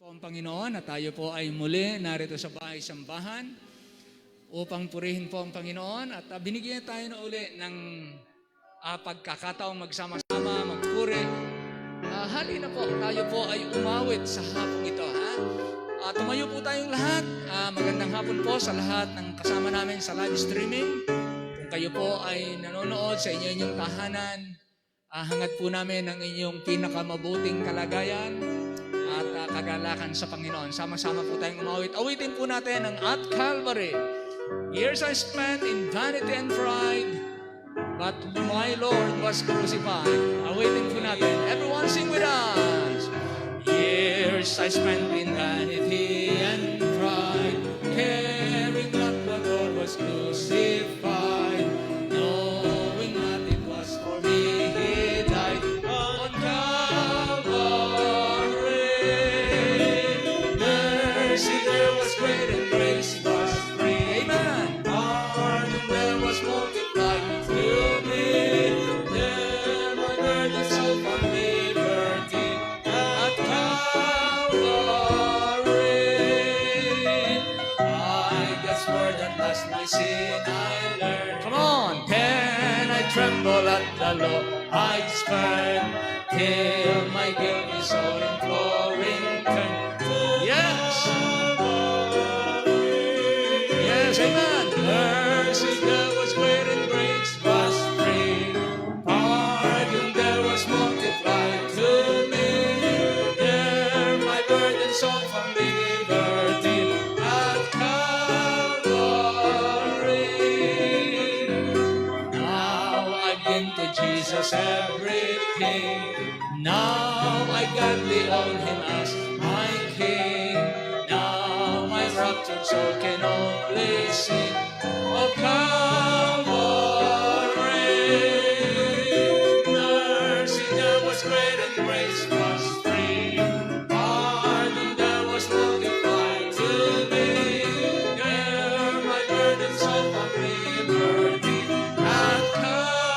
Po ang Panginoon at tayo po ay muli narito sa bahay-sambahan upang purihin po ang Panginoon at binigyan tayo na uli ng pagkakataong magsama-sama, magpuri. Halina po, tayo po ay umawit sa hapong ito. Tumayo po tayong lahat. Magandang hapon po sa lahat ng kasama namin sa live streaming. Kung kayo po ay nanonood sa inyong tahanan, hangad po namin ang inyong pinakamabuting kalagayan at kagalakan sa Panginoon. Sama-sama po tayong umawit. Awitin po natin ang At Calvary. Years I spent in vanity and pride, but my Lord was crucified. Awitin po natin. Everyone sing with us. Years I spent in vanity and pride, caring not the Lord was crucified, knowing not it was for me He died on Calvary. Mercy there was great and grace was free. Amen. Pardon there was multiplied to me. There my burden so from liberty at Calvary. I God's word and last my sin I learned. Come on. Can I tremble at the law I spurn till my guilt is all imploring turn? Yes. Yes, amen. Mercy there was great and grace was free. Pardon there was multiplied to me. There my burden sold from liberty at Calvary. Now I've been to Jesus everything. Now I gladly own Him as my King. Now my raptured soul can only sing of Calvary. Mercy there was great and grace was free. Pardon there was multiplied to me. There my burden soul from liberty at Calvary.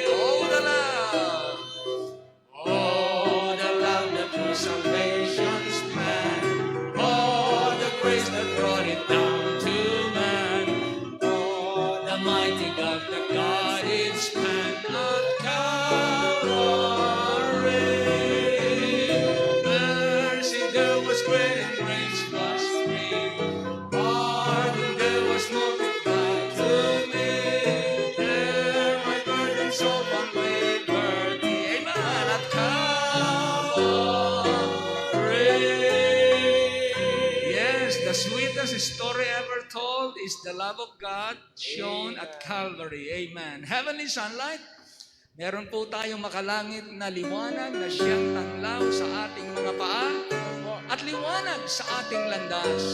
Oh, the love! Oh, the love that through salvation's plan. Oh, the grace that brought it down to man. Oh, the mighty God that God its span at Calvary. Mercy there was great and grace was free. Pardon there was multiplied to me. There my burden soul from liberty. Amen. At Calvary. Yes, the sweetest story ever told is the love of God shown at Calvary. Amen. Heavenly sunlight, meron po tayong makalangit na liwanag na siyang tanglaw sa ating mga paa at liwanag sa ating landas.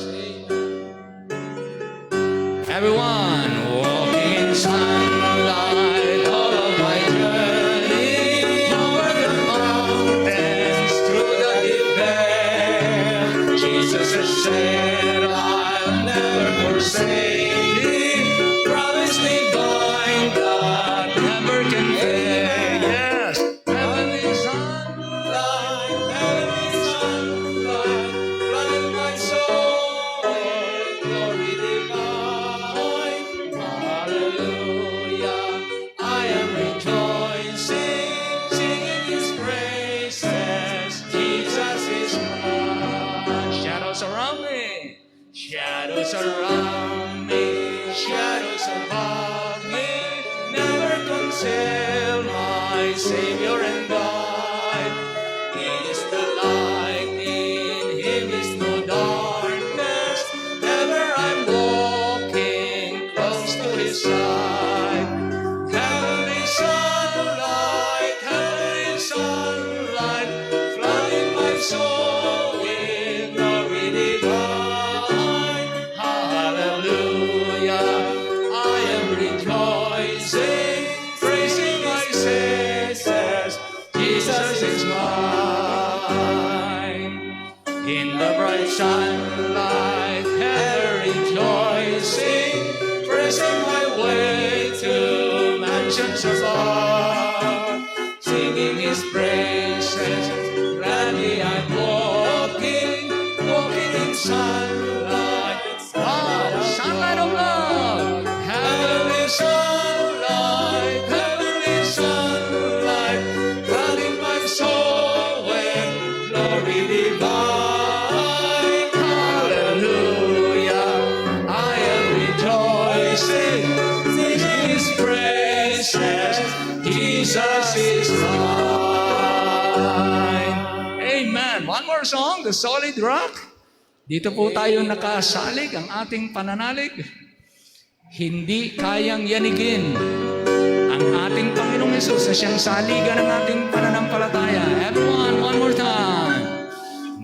Everyone, walking in sunlight, all of my journey over the mountains, through the deep air. Jesus has said, I'll never forsake thee. Promise me by God, never can fail. Yes, heavenly sunlight, flooding my soul with glory divine. Hallelujah, I am rejoicing, singing His praises. Jesus is mine. Shadows around me, shadows around me, shadows above me, never conceal my Savior and I. He is the light, in Him is no darkness. Ever I'm walking close to His side. Heavenly sunlight, flooding my soul with glory divine. Hallelujah, I am rejoicing, praising my Savior. Jesus is mine. In the bright sunlight, ever rejoicing, pressing my way to mansions above, singing His praises. Jesus is mine. Amen. One more song, The Solid Rock. Dito po tayo nakasalig ang ating pananalig. Hindi kayang yanigin ang ating Panginoong Hesus na siyang saligan ng ating pananampalataya. Everyone, one more time.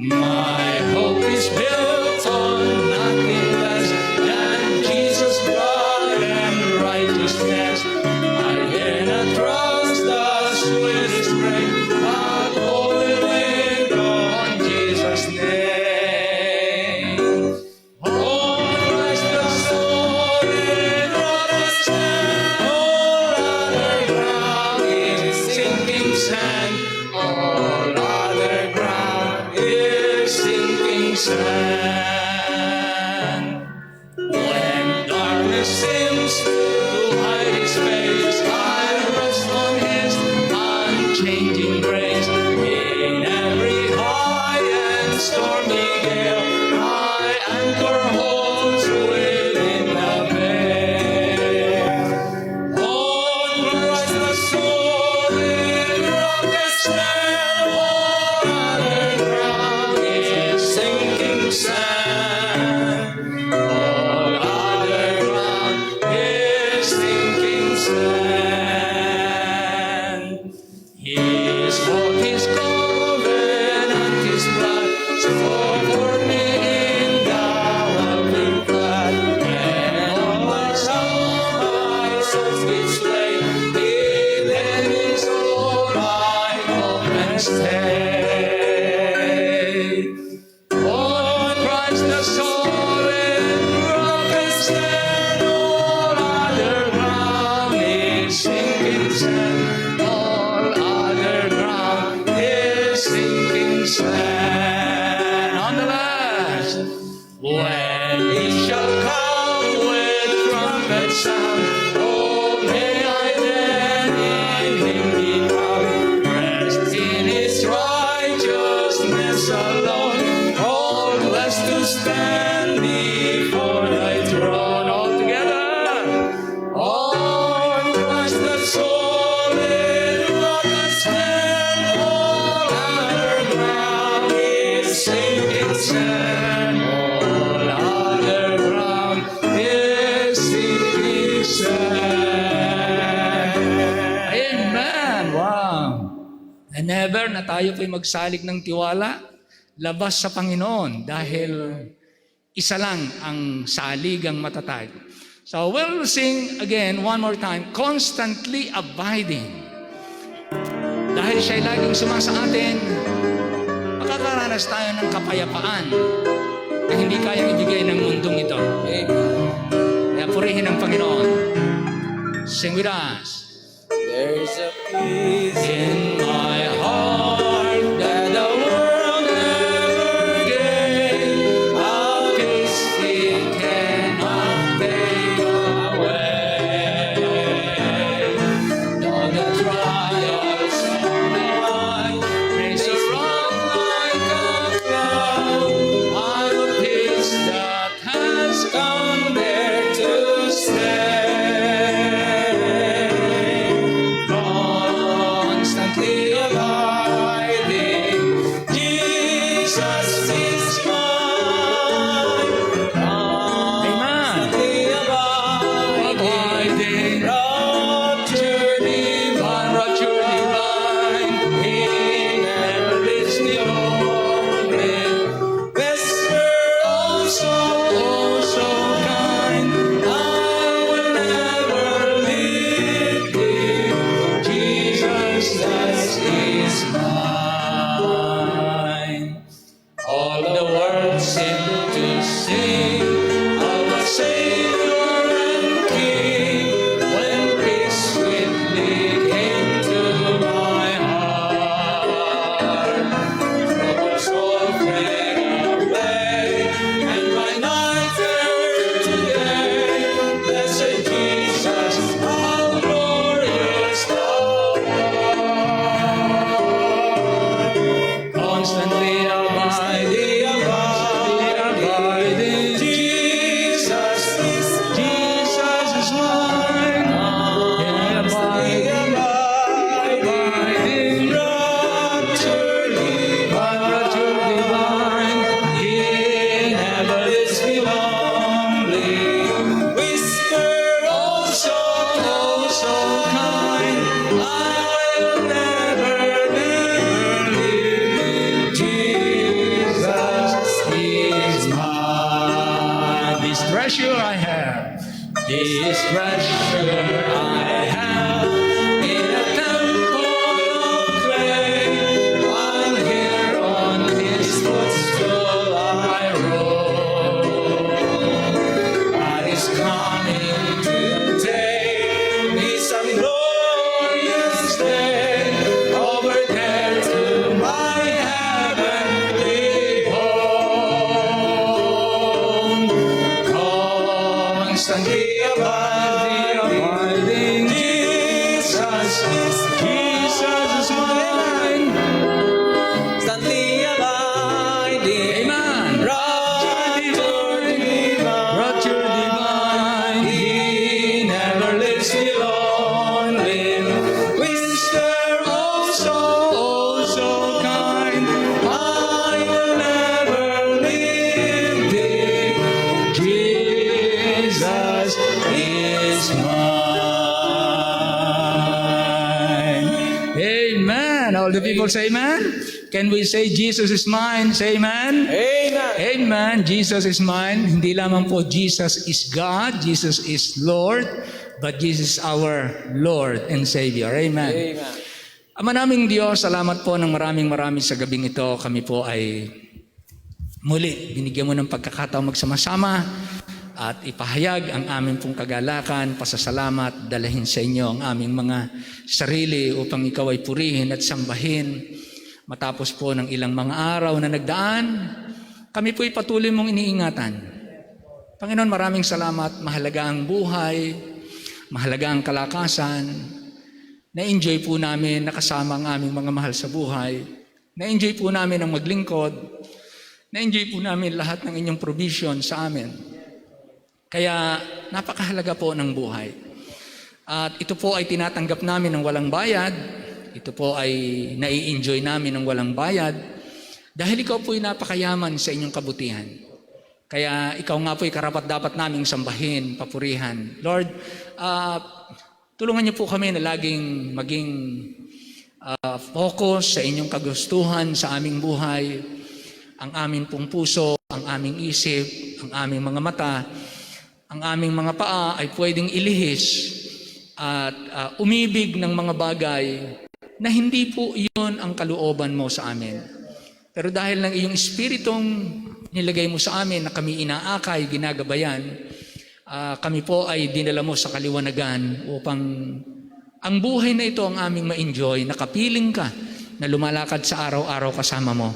My hope is built on nothing less than Jesus' blood and righteousness. I dare not trust the sweetest frame, but wholly lean on Jesus' name. On Christ the solid rock I stand, all other ground is sinking sand. All other ground is sinking sand. When darkness seems to hide His face, I rest on His unchanging grace. In every high and stormy gale, my anchor holds within the veil. On Christ the solid rock I stand, all other ground is sinking sand. All other ground is sinking sand. His fault, His covenant, His blood, spoke for me in the lovely flood. When all my soul's gives way, He led me so I hope and stay. On Christ the solid rock I stand, all other ground is sinking sand. All other ground is sinking sand. On the last, when He shall come with trumpet sound, oh may I then in Him be found, rest in His righteousness alone, all blessed to stand before Thy throne. All together. On Christ the solid rock I stand, all other ground is sinking sand. All other ground is sinking sand. Amen. Wow. And never na tayo po'y magsalig ng tiwala, labas sa Panginoon dahil isa lang ang saligang matatag. So we'll sing again one more time, constantly abiding. Dahil siya'y laging sumasa atin, makakaranas tayo ng kapayapaan na hindi kayang ibigay ng mundong ito. Okay? Kaya purihin ang Panginoon. Sing with us. There's a peace In my heart that the world never gave, a peace it cannot take away. Though the trials of life may surround like a cloud, I've a peace that has come there to stay. Constantly abiding. This treasure I have in a temple of clay. While here on His footstool I roll. God is coming to take me some glorious day over there to my heavenly home. Constantly abiding, Jesus is mine. Constantly abiding, Amen. rapture divine. He never leaves me lonely. Whisper, oh so kind. I will never leave thee. Jesus is mine. Amen. All the people say amen. Can we say Jesus is mine? Say amen. Amen. Amen. Jesus is mine. Hindi lamang po Jesus is God, Jesus is Lord, but Jesus is our Lord and Savior. Amen. Amen. Ama naming Diyos, salamat po ng maraming sa gabing ito. Kami po ay muli binigyan mo ng pagkakataong magsama-sama at ipahayag ang aming pong kagalakan, pasasalamat, dalahin sa inyo ang aming mga sarili upang ikaw ay purihin at sambahin. Matapos po ng ilang mga araw na nagdaan, kami po ay patuloy mong iniingatan. Panginoon, maraming salamat. Mahalaga ang buhay, mahalaga ang kalakasan. Na-enjoy po namin nakasama ang aming mga mahal sa buhay. Na-enjoy po namin ang maglingkod. Na-enjoy po namin lahat ng inyong provision sa amin. Kaya napakahalaga po ng buhay. At ito po ay tinatanggap namin ng walang bayad. Ito po ay nai-enjoy namin ng walang bayad. Dahil ikaw po ay napakayaman sa inyong kabutihan. Kaya ikaw nga po ay karapat-dapat naming sambahin, papurihan. Lord, tulungan niyo po kami na laging maging focus sa inyong kagustuhan sa aming buhay, ang aming pong puso, ang aming isip, ang aming mga mata, ang aming mga paa ay pwedeng ilihis at umibig ng mga bagay na hindi po iyon ang kalooban mo sa amin. Pero dahil ng iyong espiritong nilagay mo sa amin na kami inaakay, ginagabayan, kami po ay dinala mo sa kaliwanagan upang ang buhay na ito ang aming ma-enjoy, nakapiling ka na lumalakad sa araw-araw kasama mo.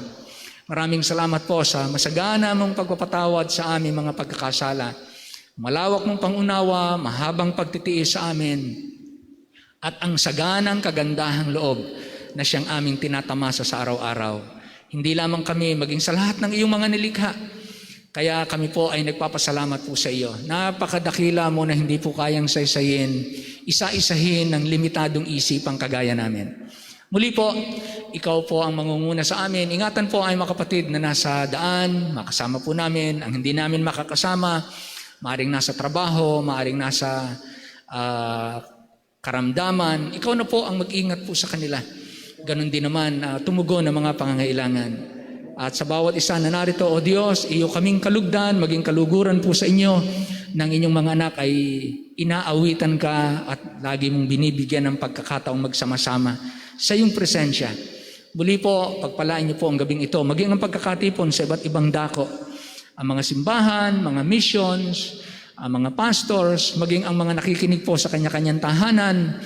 Maraming salamat po sa masagana mong pagpapatawad sa aming mga pagkakasala. Malawak mong pangunawa, mahabang pagtitiis sa amin, at ang saganang kagandahang loob na siyang aming tinatamasa sa araw-araw. Hindi lamang kami, maging sa lahat ng iyong mga nilikha. Kaya kami po ay nagpapasalamat po sa iyo. Napakadakila mo na hindi po kayang saysayin, isa-isahin ng limitadong isipang kagaya namin. Muli po, ikaw po ang mangunguna sa amin. Ingatan po ay mga kapatid na nasa daan, makasama po namin, ang hindi namin makakasama, maaring nasa trabaho, maaring nasa karamdaman. Ikaw na po ang mag-ingat po sa kanila. Ganon din naman, tumugon ng mga pangangailangan. At sa bawat isa na narito, O Diyos, iyo kaming kalugdan, maging kaluguran po sa inyo ng inyong mga anak ay inaawitan ka at lagi mong binibigyan ng pagkakataong magsama-sama sa iyong presensya. Muli po, pagpalain niyo po ang gabing ito, maging ang pagkakatipon sa iba't ibang dako. Ang mga simbahan, mga missions, ang mga pastors, maging ang mga nakikinig po sa kanya-kanyang tahanan.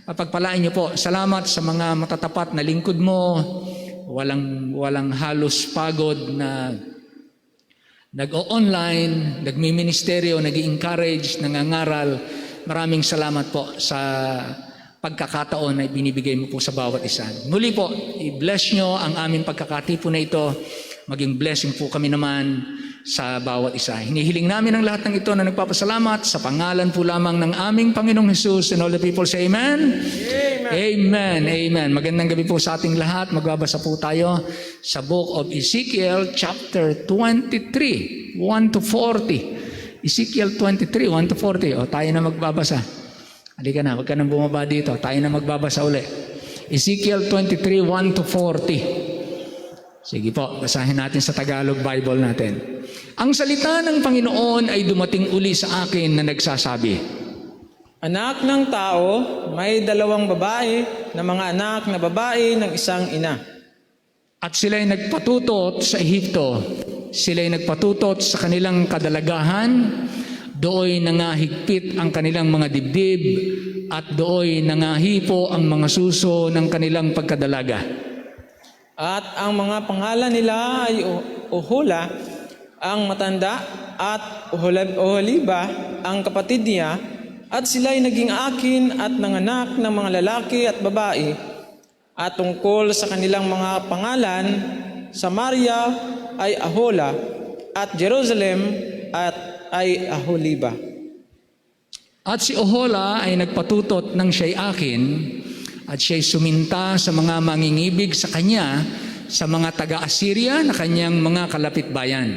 Pagpalain niyo po, salamat sa mga matatapat na lingkod mo, walang halos pagod na nag-o-online, nagmi-ministeryo, nag-i-encourage, nangangaral. Maraming salamat po sa pagkakataon na binibigay mo po sa bawat isa. Muli po, i-bless nyo ang aming pagkakatipon na ito. Maging blessing po kami naman sa bawat isa. Hinihiling namin ang lahat ng ito na nagpapasalamat sa pangalan po lamang ng aming Panginoong Jesus, and all the people say amen? Amen. Amen. Amen. Magandang gabi po sa ating lahat. Magbabasa po tayo sa Book of Ezekiel chapter 23, 1 to 40. Ezekiel 23, 1 to 40. O, tayo na magbabasa. Halika na, wag ka nang bumaba dito. Tayo na magbabasa uli. Ezekiel 23, 1 to 40. Sige po, basahin natin sa Tagalog Bible natin. Ang salita ng Panginoon ay dumating uli sa akin na nagsasabi, Anak ng tao, may 2 babae na mga anak na babae ng isang ina. at sila'y nagpatutot sa Ehipto, sila'y nagpatutot sa kanilang kadalagahan, dooy nangahigpit ang kanilang mga dibdib, at dooy nangahipo ang mga suso ng kanilang pagkadalaga. At ang mga pangalan nila ay Ohola, ang matanda, at Oholiba, ang kapatid niya, at sila'y naging akin at nanganak ng mga lalaki at babae. At tungkol sa kanilang mga pangalan, Samaria ay Ahola, at Jerusalem ay Aholiba. At si Ohola ay nagpatutot ng siya'y akin, at siya'y suminta sa mga mangingibig sa kanya, sa mga taga-Assyria na kanyang mga kalapitbayan.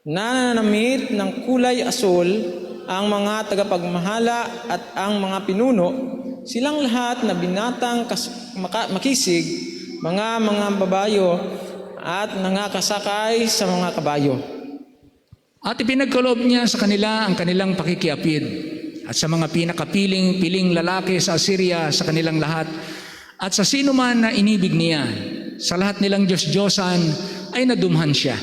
Nananamit ng kulay asul ang mga tagapagmahala at ang mga pinuno, silang lahat na binatang makisig, mga babayo at nangakasakay sa mga kabayo. At ipinagkaloob niya sa kanila ang kanilang pakikiapid, at sa mga piling lalaki sa Assyria sa kanilang lahat, at sa sino man na inibig niya, sa lahat nilang Diyos-Diyosan ay nadumhan siya.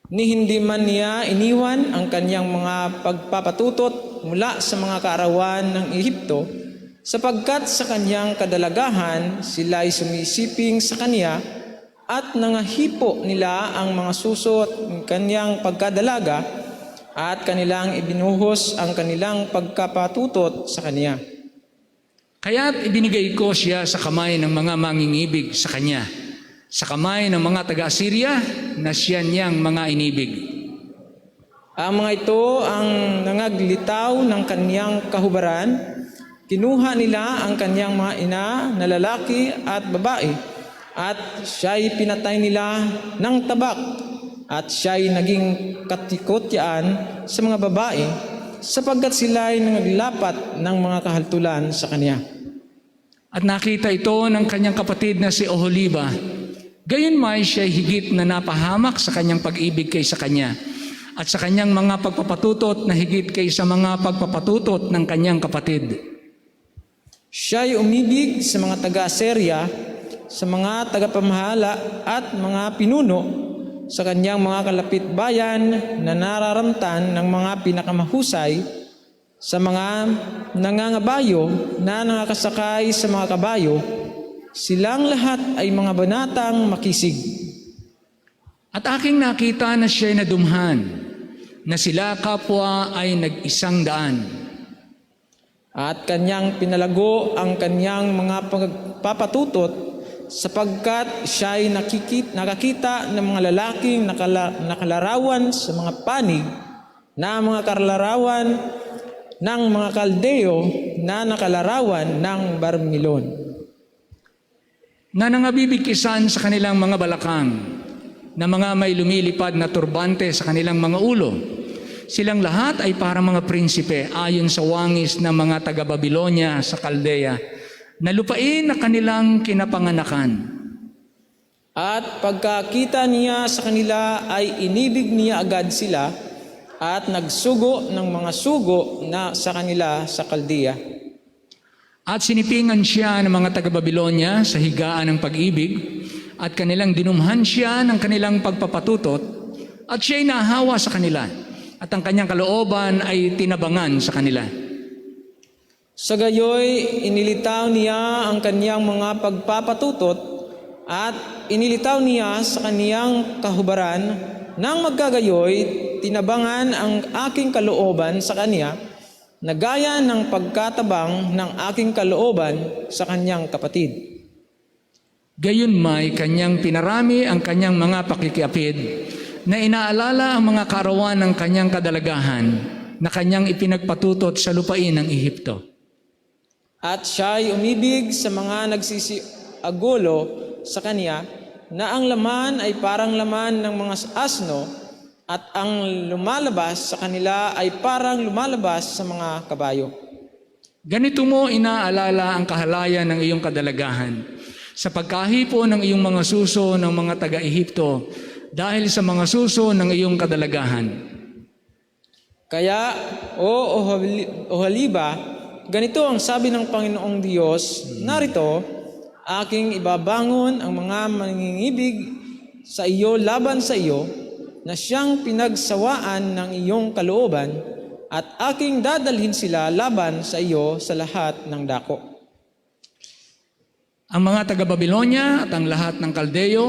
Ni hindi man niya iniwan ang kanyang mga pagpapatutot mula sa mga kaarawan ng Ehipto, sapagkat sa kanyang kadalagahan sila'y sumisiping sa kanya, at nangahipo nila ang mga suso at kanyang pagkadalaga, at kanilang ibinuhos ang kanilang pagkapatutot sa kanya. Kaya't ibinigay ko siya sa kamay ng mga mangingibig sa kanya, sa kamay ng mga taga-Assyria na siya niyang mga inibig. Ang mga ito ang nangaglitaw ng kanyang kahubaran. Kinuha nila ang kanyang mga ina na lalaki at babae, at siya'y pinatay nila ng tabak, at siya'y naging katikotyaan sa mga babae, sapagkat sila'y nangaglapat ng mga kahaltulan sa kanya. At nakita ito ng kanyang kapatid na si Oholiba. Gayunmay siya'y higit na napahamak sa kanyang pag-ibig kaysa kanya, at sa kanyang mga pagpapatutot na higit kaysa mga pagpapatutot ng kanyang kapatid. Siya'y umibig sa mga taga-Assyria, sa mga tagapamahala at mga pinuno, sa kanyang mga kalapitbayan na nararamtan ng mga pinakamahusay, sa mga nangangabayo na nakakasakay sa mga kabayo, silang lahat ay mga banatang makisig. At aking nakita na siya'y nadumhan, na sila kapwa ay nag-100. At kanyang pinalago ang kanyang mga pagpapatutot, sapagkat siya'y nakakita ng mga lalaking nakalarawan sa mga panig na mga kalarawan ng mga Kaldeo na nakalarawan ng Barmilon, na nangabibigkisan sa kanilang mga balakang, na mga may lumilipad na turbante sa kanilang mga ulo. Silang lahat ay parang mga prinsipe ayon sa wangis ng mga taga-Babilonya sa Kaldea, na lupain na kanilang kinapanganakan. At pagkakita niya sa kanila ay inibig niya agad sila, at nagsugo ng mga sugo na sa kanila sa Kaldea. At sinipingan siya ng mga taga-Babilonya sa higaan ng pag-ibig, at kanilang dinumhan siya ng kanilang pagpapatutot, at siya'y nahawa sa kanila, at ang kanyang kalooban ay tinabangan sa kanila. Sa gayoy, inilitaw niya ang kanyang mga pagpapatutot, at inilitaw niya sa kaniyang kahubaran, nang magkagayoy, tinabangan ang aking kalooban sa kanya, na gaya ng pagkatabang ng aking kalooban sa kanyang kapatid. Gayunmay kanyang pinarami ang kanyang mga pakikiapid, na inaalala ang mga kaarawan ng kanyang kadalagahan, na kanyang ipinagpatutot sa lupain ng Ehipto. At siya'y umibig sa mga nagsisiagulo sa kanya, na ang laman ay parang laman ng mga asno, at ang lumalabas sa kanila ay parang lumalabas sa mga kabayo. Ganito mo inaalala ang kahalayan ng iyong kadalagahan, sa pagkahipo ng iyong mga suso ng mga taga-Ehipto, dahil sa mga suso ng iyong kadalagahan. Kaya, o Oholiba, ganito ang sabi ng Panginoong Diyos, narito, aking ibabangon ang mga mangingibig sa iyo laban sa iyo, na siyang pinagsawaan ng iyong kalooban, at aking dadalhin sila laban sa iyo sa lahat ng dako. Ang mga taga-Babilonya at ang lahat ng Kaldeo,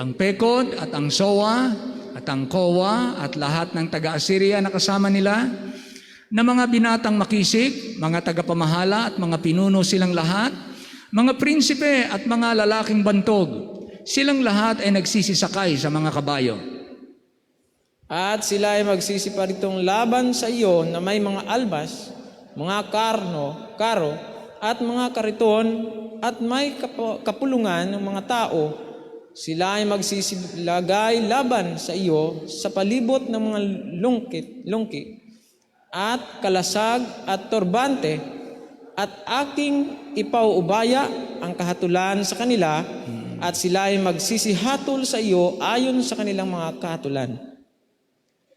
ang Pekod at ang Sowa at ang Kowa at lahat ng taga-Assyria na kasama nila, na mga binatang makisig, mga tagapamahala at mga pinuno silang lahat, mga prinsipe at mga lalaking bantog, silang lahat ay nagsisisakay sa mga kabayo. At sila ay magsisiparitong laban sa iyo na may mga albas, mga karo, at mga kariton, at may kapulungan ng mga tao. Sila ay magsisilagay laban sa iyo sa palibot ng mga lungki, at kalasag at turbante, at aking ipauubaya ang kahatulan sa kanila, at sila ay magsisihatol sa iyo ayon sa kanilang mga kahatulan.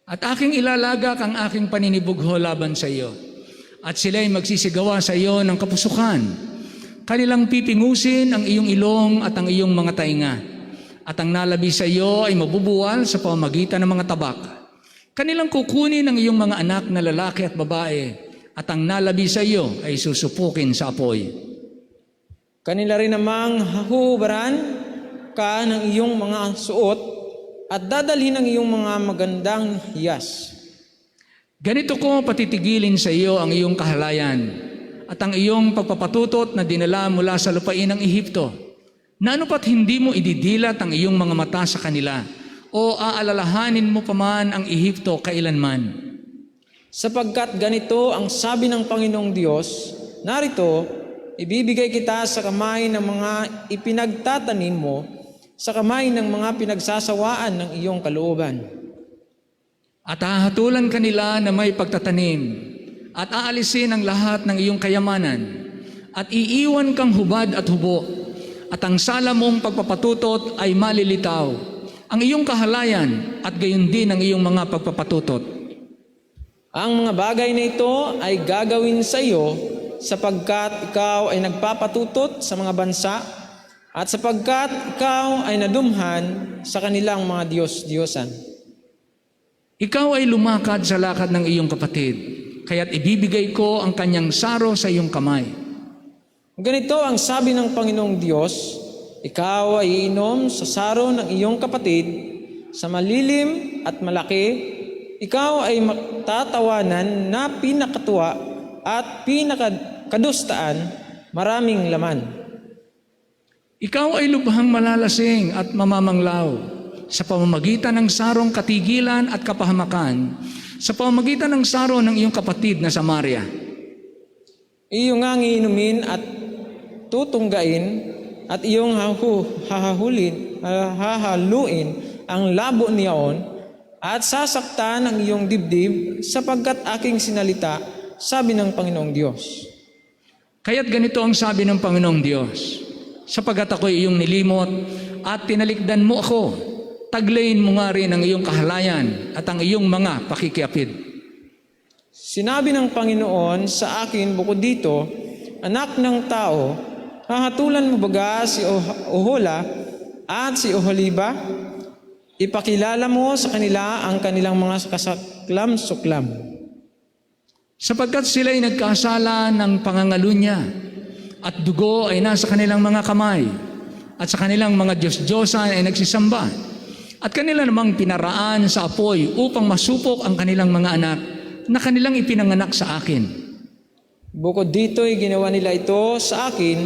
At aking ilalagak ang aking paninibugho laban sa iyo, at sila ay magsisigawa sa iyo ng kapusukan. Kanilang pipingusin ang iyong ilong at ang iyong mga tainga, at ang nalabi sa iyo ay mabubuwal sa pamamagitan ng mga tabak. Kanilang kukunin ang iyong mga anak na lalaki at babae, at ang nalabi sa iyo ay susupukin sa apoy. Kanila rin namang hahubaran ka ng iyong mga suot, at dadalhin ang iyong mga magandang hiyas. Ganito ko patitigilin sa iyo ang iyong kahalayan, at ang iyong pagpapatutot na dinala mula sa lupain ng Ehipto, na anupat hindi mo ididilat ang iyong mga mata sa kanila, o aalalahanin mo paman ang Ehipto kailanman. Sapagkat ganito ang sabi ng Panginoong Diyos, narito, ibibigay kita sa kamay ng mga ipinagtatanim mo, sa kamay ng mga pinagsasawaan ng iyong kalooban. At hahatulan kanila na may pagtatanim, at aalisin ang lahat ng iyong kayamanan, at iiwan kang hubad at hubo, at ang sala mong pagpapatutot ay malilitaw, ang iyong kahalayan at gayon din ang iyong mga pagpapatutot. Ang mga bagay na ito ay gagawin sa iyo sapagkat ikaw ay nagpapatutot sa mga bansa, at sapagkat ikaw ay nadumhan sa kanilang mga Diyos-Diyosan. Ikaw ay lumakad sa lakad ng iyong kapatid, kaya't ibibigay ko ang kanyang saro sa iyong kamay. Ganito ang sabi ng Panginoong Diyos, ikaw ay iinom sa saro ng iyong kapatid, sa malilim at malaki, ikaw ay matatawanan na pinakatuwa at pinakadustaan, maraming laman. Ikaw ay lubhang malalasing at mamamanglaw sa pamamagitan ng sarong katigilan at kapahamakan, sa pamamagitan ng saro ng iyong kapatid na Samaria. Iyong ngang iinumin at tutunggain, at iyong hahaluin ang labo niyaon, at sasaktan ang iyong dibdib sapagkat aking sinalita, sabi ng Panginoong Diyos. Kaya't ganito ang sabi ng Panginoong Diyos, sapagkat ako'y iyong nilimot at tinalikdan mo ako, taglayin mo nga rin ang iyong kahalayan at ang iyong mga pakikiapid. Sinabi ng Panginoon sa akin bukod dito, anak ng tao, hahatulan mo baga si Ohola at si Oholiba? Ipakilala mo sa kanila ang kanilang mga kasaklam-suklam. Sapagkat sila'y nagkasala ng pangangalunya, at dugo ay nasa kanilang mga kamay, at sa kanilang mga Diyos-Diyosan ay nagsisamba, at kanila namang pinaraan sa apoy upang masupok ang kanilang mga anak na kanilang ipinanganak sa akin. Bukod dito'y ginawa nila ito sa akin,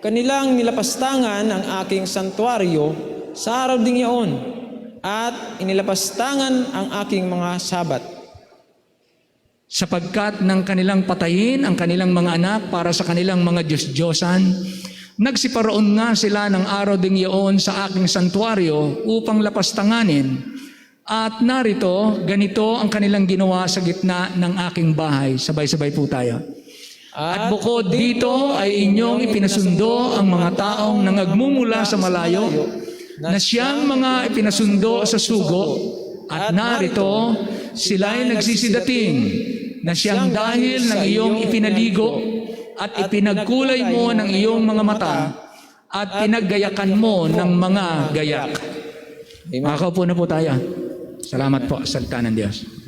kanilang nilapastangan ang aking santuaryo sa araw ding iyon, at inilapastangan ang aking mga sabat. Sapagkat nang kanilang patayin ang kanilang mga anak para sa kanilang mga Diyos-Diyosan, nagsiparoon nga sila ng araw ding iyon sa aking santuaryo upang lapastanganin, at narito, ganito ang kanilang ginawa sa gitna ng aking bahay. Sabay-sabay po tayo. At bukod dito ay inyong ipinasundo ang mga taong nangagmumula sa malayo, na siyang mga ipinasundo sa sugo, at narito sila'y nagsisidating na siyang dahil ng iyong ipinaligo at ipinagkulay mo ng iyong mga mata at pinaggayakan mo ng mga gayak. Makakaupo na po tayo. Salamat po, salita ng Diyos.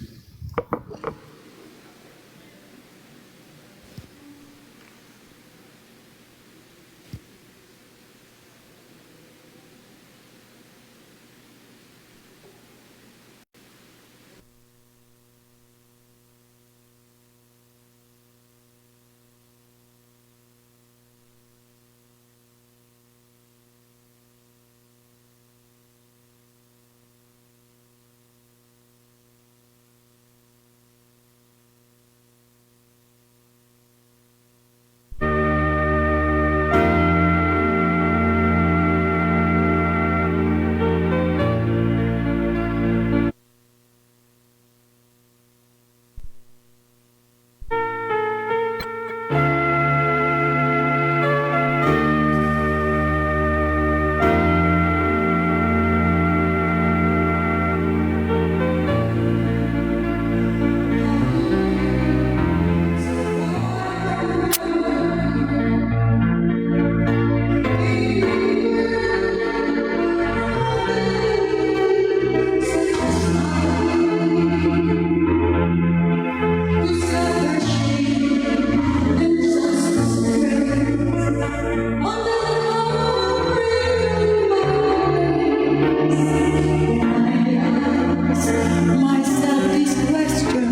Myself this question,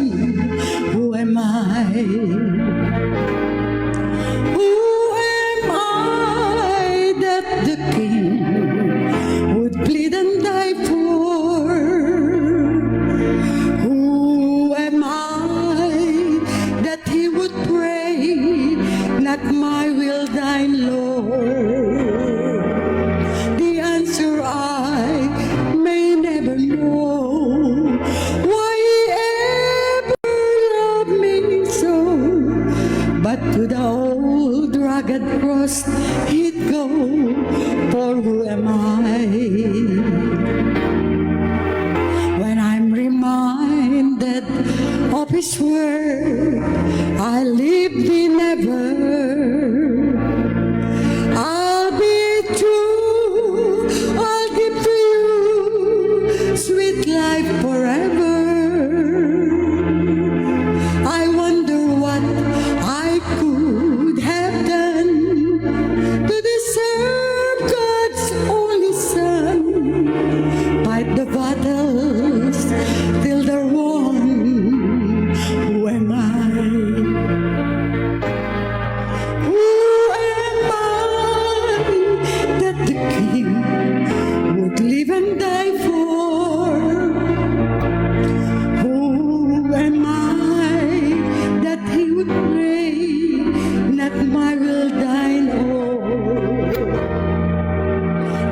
who am I? Who am I that the King would bleed and die for? Who am I that he would pray, not my will thine Lord? The answer I may never know. Why he ever loved me so? But to the old rugged cross he'd go. For who am I? When I'm reminded of his word, I live thee never. I'll be true, I'll give to you sweet life forever. I wonder what I could have done to deserve God's only Son. Fight the battles till they're won. Who am I? Who am I that the King would live and die for? Who am I that he would pray, not my will thine own?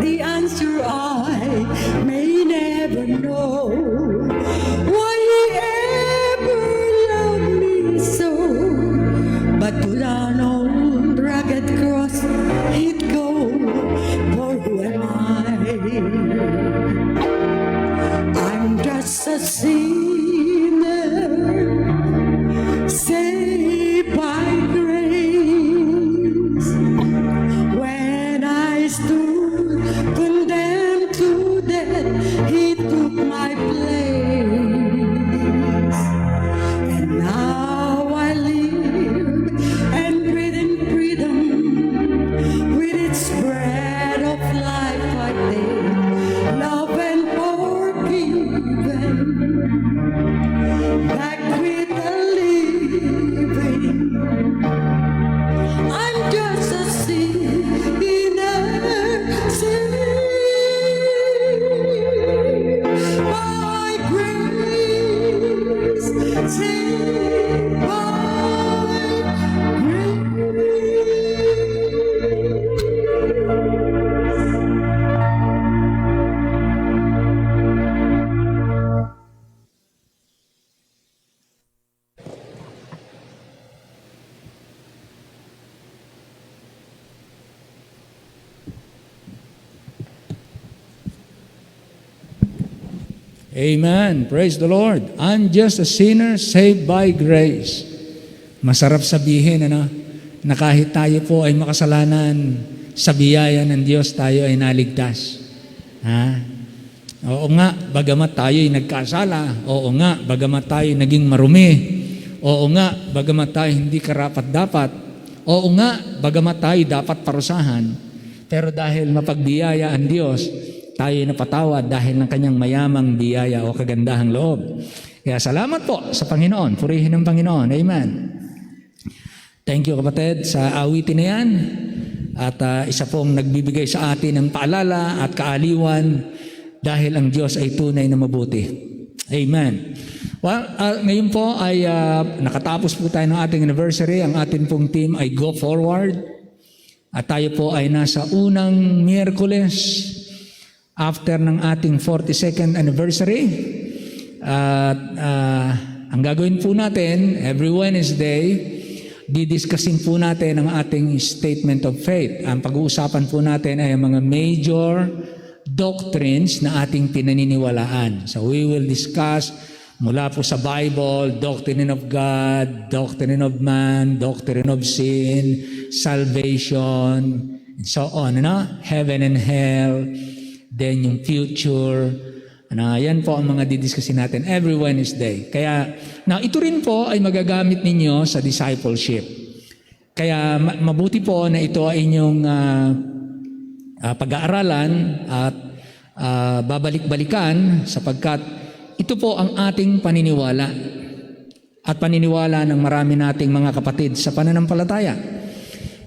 The answer I may never know. Why he ever loved me so? But to an old rugged cross he'd go. For who am I? I'm just a sinner, saved by grace. When I stood condemned to death, he took my place. And now I live and breathe in freedom. With its bread of life I take, love and forgiven. Amen. Praise the Lord. I'm just a sinner saved by grace. Masarap sabihin, na kahit tayo po ay makasalanan, sa biyaya ng Diyos tayo ay naligtas. Oo nga, bagamat tayo ay nagkasala. Oo nga, bagamat tayo naging marumi. Oo nga, bagamat tayo hindi karapat-dapat. Oo nga, bagamat tayo dapat parusahan. Pero dahil mapagbiyaya ang Diyos, tayo napatawad dahil ng kanyang mayamang biyaya o kagandahang loob. Kaya salamat po sa Panginoon. Purihin ng Panginoon. Amen. Thank you kapatid sa awitin na yan. At isa pong nagbibigay sa atin ng paalala at kaaliwan dahil ang Diyos ay tunay na mabuti. Amen. Well, ngayon po ay nakatapos po tayo ng ating anniversary. Ang ating pong team ay Go Forward. At tayo po ay nasa unang Miyerkules after ng ating 42nd anniversary. At ang gagawin po natin every Wednesday, didiscussing po natin ang ating statement of faith. Ang pag-uusapan po natin ay ang mga major doctrines na ating pinaniniwalaan. So we will discuss mula po sa Bible, doctrine of God, doctrine of man, doctrine of sin, salvation, and so on. Heaven and hell, then yung future. Yan po ang mga didiscusin natin every Wednesday. Kaya, ito rin po ay magagamit ninyo sa discipleship. Kaya mabuti po na ito ay inyong pag-aaralan at babalik-balikan sapagkat ito po ang ating paniniwala at paniniwala ng marami nating mga kapatid sa pananampalataya.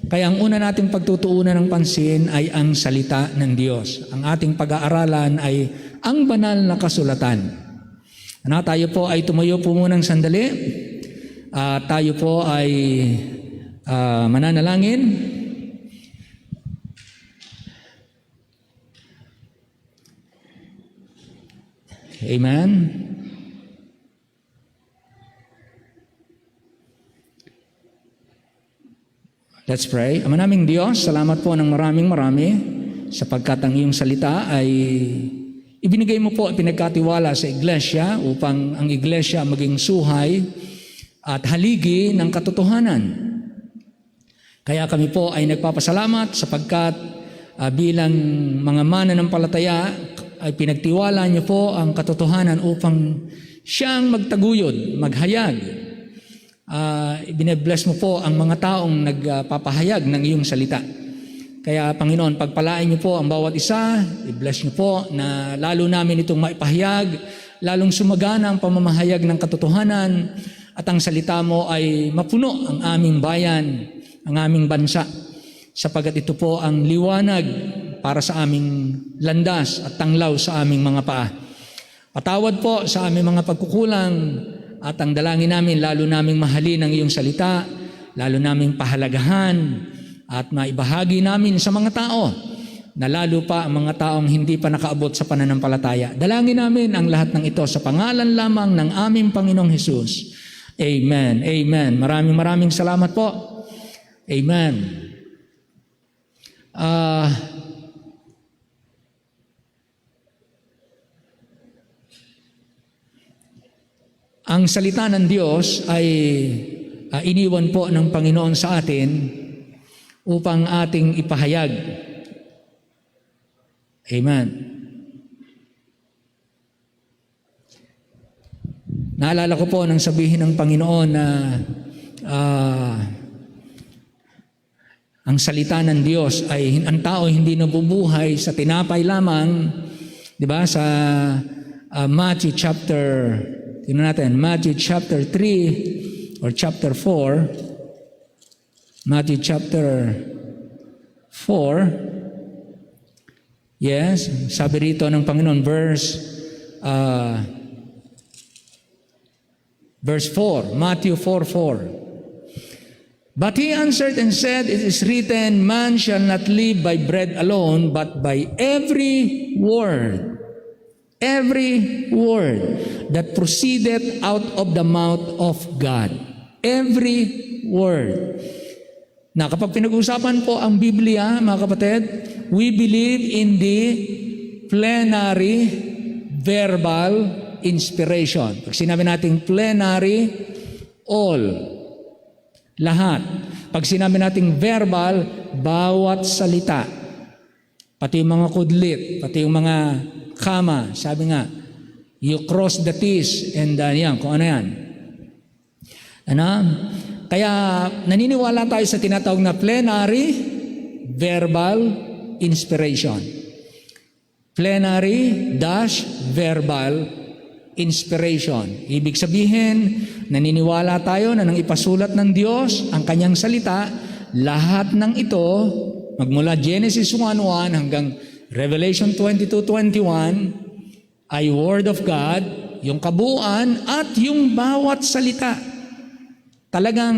Kaya ang una nating pagtutuunan ng pansin ay ang salita ng Diyos. Ang ating pag-aaralan ay ang banal na kasulatan. Tayo po ay tumayo po munang sandali. Tayo po ay mananalangin. Amen. Let's pray. Ama naming Diyos, salamat po ng marami sapagkat ang iyong salita ay ibinigay mo po at pinagkatiwala sa iglesia upang ang iglesia maging suhay at haligi ng katotohanan. Kaya kami po ay nagpapasalamat sapagkat bilang mga mananampalataya ay pinagtiwala niyo po ang katotohanan upang siyang magtaguyod, maghayag. Bine-bless mo po ang mga taong nagpapahayag ng iyong salita. Kaya Panginoon, pagpalain niyo po ang bawat isa, i-bless niyo po na lalo namin itong maipahayag, lalong sumagana ang pamamahayag ng katotohanan at ang salita mo ay mapuno ang aming bayan, ang aming bansa, sapagat ito po ang liwanag para sa aming landas at tanglaw sa aming mga paa. Patawad po sa aming mga pagkukulang at ang dalangin namin, lalo naming mahalin ang iyong salita, lalo naming pahalagahan at maibahagi namin sa mga tao na lalo pa ang mga taong hindi pa nakaabot sa pananampalataya. Dalangin namin ang lahat ng ito sa pangalan lamang ng aming Panginoong Hesus. Amen. Amen. Maraming salamat po. Amen. Ang salita ng Diyos ay iniwan po ng Panginoon sa atin upang ating ipahayag. Amen. Naalala ko po nang sabihin ng Panginoon na ang salita ng Diyos ay ang tao hindi nabubuhay sa tinapay lamang, di ba? Sa Matthew chapter 3 or chapter 4. Matthew chapter 4. Yes, sabi rito ng Panginoon verse 4, Matthew 4:4. But he answered and said, it is written, man shall not live by bread alone, but by every word that proceedeth out of the mouth of God. Every word. Na kapag pinag-usapan po ang Biblia, mga kapatid, we believe in the plenary, verbal, inspiration. Pag sinabi nating plenary, all, lahat. Pag sinabi nating verbal, bawat salita. Pati yung mga kudlit, pati yung mga kama, sabi nga, you cross the T's and yan, kung ano yan. Ano? Kaya naniniwala tayo sa tinatawag na plenary, verbal, inspiration. Plenary dash verbal inspiration. Ibig sabihin, naniniwala tayo na nang ipasulat ng Diyos ang kanyang salita, lahat ng ito, magmula Genesis 1:1 hanggang Revelation 22:21, ay Word of God, yung kabuuan at yung bawat salita. Talagang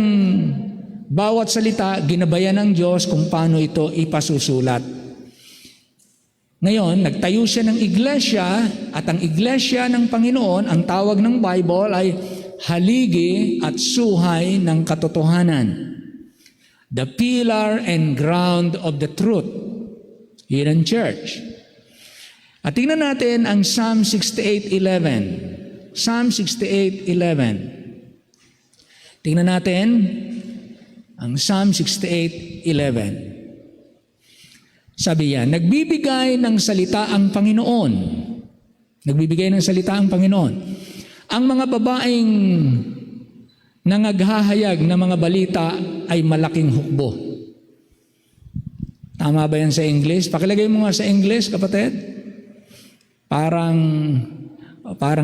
bawat salita, ginabayan ng Diyos kung paano ito ipasusulat. Ngayon, nagtayo siya ng iglesia at ang iglesia ng Panginoon, ang tawag ng Bible ay haligi at suhay ng katotohanan. The pillar and ground of the truth. Yun ang church. At tingnan natin ang Psalm 68:11. Psalm 68:11. Tingnan natin ang Psalm 68:11. Sabi yan, nagbibigay ng salita ang Panginoon. Nagbibigay ng salita ang Panginoon. Ang mga babaeng nangaghahayag ng mga balita ay malaking hukbo. Tama ba yan sa English? Pakilagay mo nga sa English, kapatid. Parang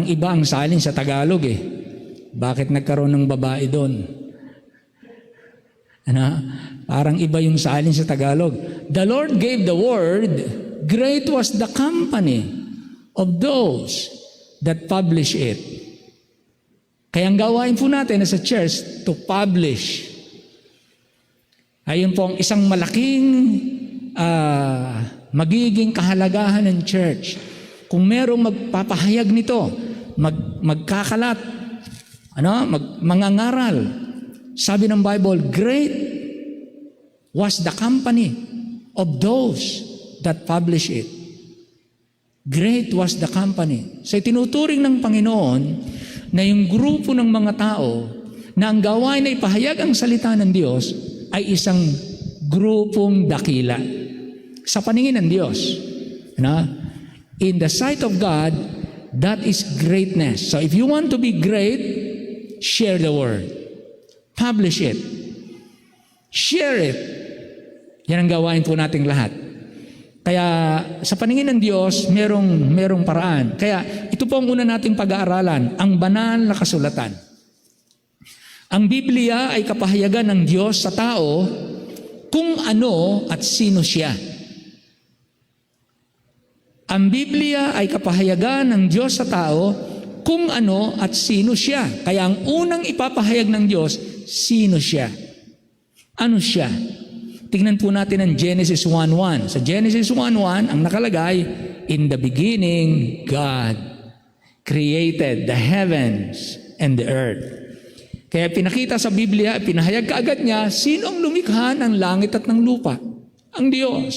iba ang salin sa Tagalog eh. Bakit nagkaroon ng babae doon? Ano? Parang iba yung salin sa Tagalog. The Lord gave the word, great was the company of those that publish it. Kaya ang gawain po natin as a church to publish. Ayun po ang isang malaking magiging kahalagahan ng church. Kung merong magpapahayag nito, magkakalat, mangangaral. Sabi ng Bible, great was the company of those that publish it. Great was the company. So tinuturing ng Panginoon na yung grupo ng mga tao na ang gawain na ipahayag ang salita ng Diyos ay isang grupong dakila. Sa paningin ng Diyos. In the sight of God, that is greatness. So if you want to be great, share the word. Publish it. Share it. Yan ang gawain po nating lahat. Kaya sa paningin ng Diyos, merong paraan. Kaya ito po ang una nating pag-aaralan, ang banal na kasulatan. Ang Biblia ay kapahayagan ng Diyos sa tao kung ano at sino siya. Ang Biblia ay kapahayagan ng Diyos sa tao kung ano at sino siya. Kaya ang unang ipapahayag ng Diyos, sino siya? Ano siya? Tingnan po natin ang Genesis 1:1. Sa Genesis 1:1, ang nakalagay, in the beginning, God created the heavens and the earth. Kaya pinakita sa Biblia, pinahayag kaagad niya, sino ang lumikha ng langit at ng lupa? Ang Diyos.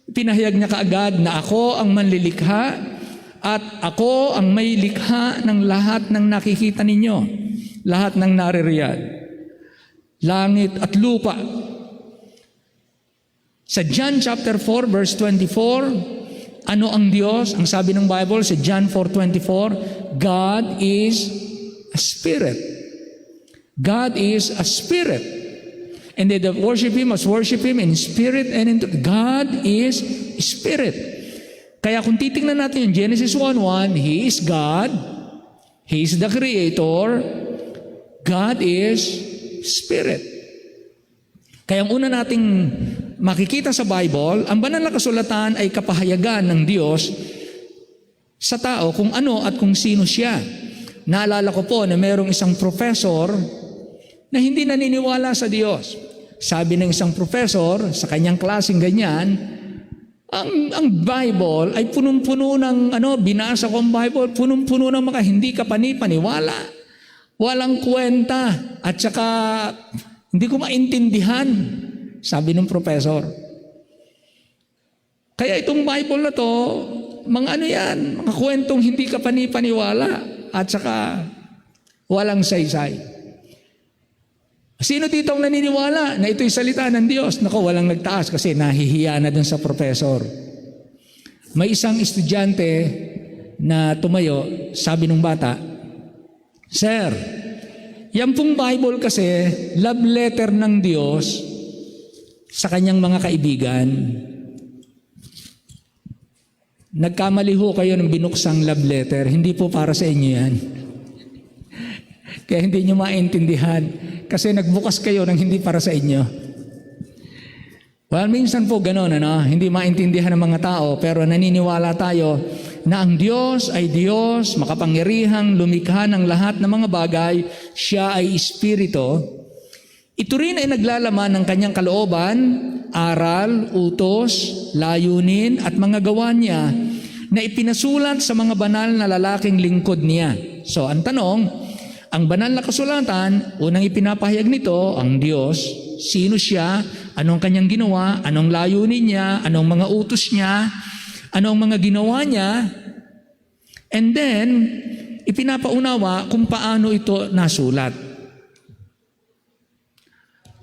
Pinahayag niya kaagad na ako ang manlilikha at ako ang may likha ng lahat ng nakikita ninyo. Lahat ng naririyad. Langit at lupa. Sa John chapter 4 verse 24, ano ang Diyos? Ang sabi ng Bible sa John 4:24, God is a spirit. God is a spirit. And they that worship Him must worship Him in spirit and in truth. God is spirit. Kaya kung titingnan natin yung Genesis 1:1, He is God. He is the Creator. God is spirit. Kaya ang una nating makikita sa Bible, ang banal na kasulatan ay kapahayagan ng Diyos sa tao kung ano at kung sino siya. Naalala ko po na mayroong isang professor na hindi naniniwala sa Diyos. Sabi ng isang professor sa kanyang klaseng ganyan, ang Bible ay punong-puno ng binasa ko ang Bible, punong-puno ng mga hindi ka panipaniwala. Walang kwenta at saka hindi ko maintindihan. Sabi ng professor. Kaya itong Bible na to, mga ano yan, mga kwentong hindi ka panipaniwala at saka walang saysay. Sino dito ang naniniwala na ito'y salita ng Diyos? Naku, walang nagtaas kasi nahihiya na dun sa professor. May isang estudyante na tumayo, sabi ng bata, Sir, yan pong Bible kasi, love letter ng Diyos sa kanyang mga kaibigan. Nagkamali ho kayo ng binuksang love letter. Hindi po para sa inyo yan. Kaya hindi nyo maintindihan. Kasi nagbukas kayo ng hindi para sa inyo. Well, minsan po ganun, hindi maintindihan ng mga tao, pero naniniwala tayo na ang Diyos ay Diyos, makapangyarihang lumikha ng lahat ng mga bagay. Siya ay Espiritu. Ito rin ay naglalaman ng kanyang kalooban, aral, utos, layunin at mga gawa niya na ipinasulat sa mga banal na lalaking lingkod niya. So, ang tanong, ang banal na kasulatan, unang ipinapahayag nito, ang Diyos, sino siya, anong kanyang ginawa, anong layunin niya, anong mga utos niya, anong mga ginawa niya, and then, ipinapaunawa kung paano ito nasulat.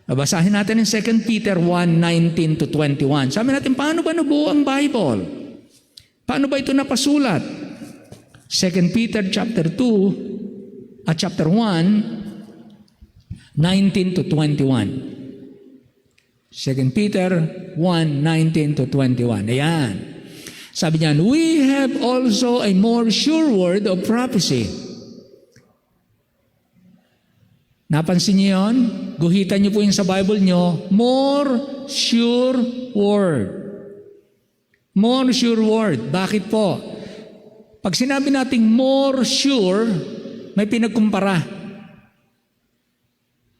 Babasahin natin in 2 Peter 1:19-21. Sabi natin, paano ba nabuo ang Bible? Paano ba ito napasulat? 2 Peter chapter 2 at chapter 1, 19-21. 2 Peter 1:19-21. Ayan. Sabi niyan, we have also a more sure word of prophecy. Napansin niyo yun? Guhitan niyo po yun sa Bible niyo, more sure word. More sure word. Bakit po? Pag sinabi nating more sure, may pinagkumpara.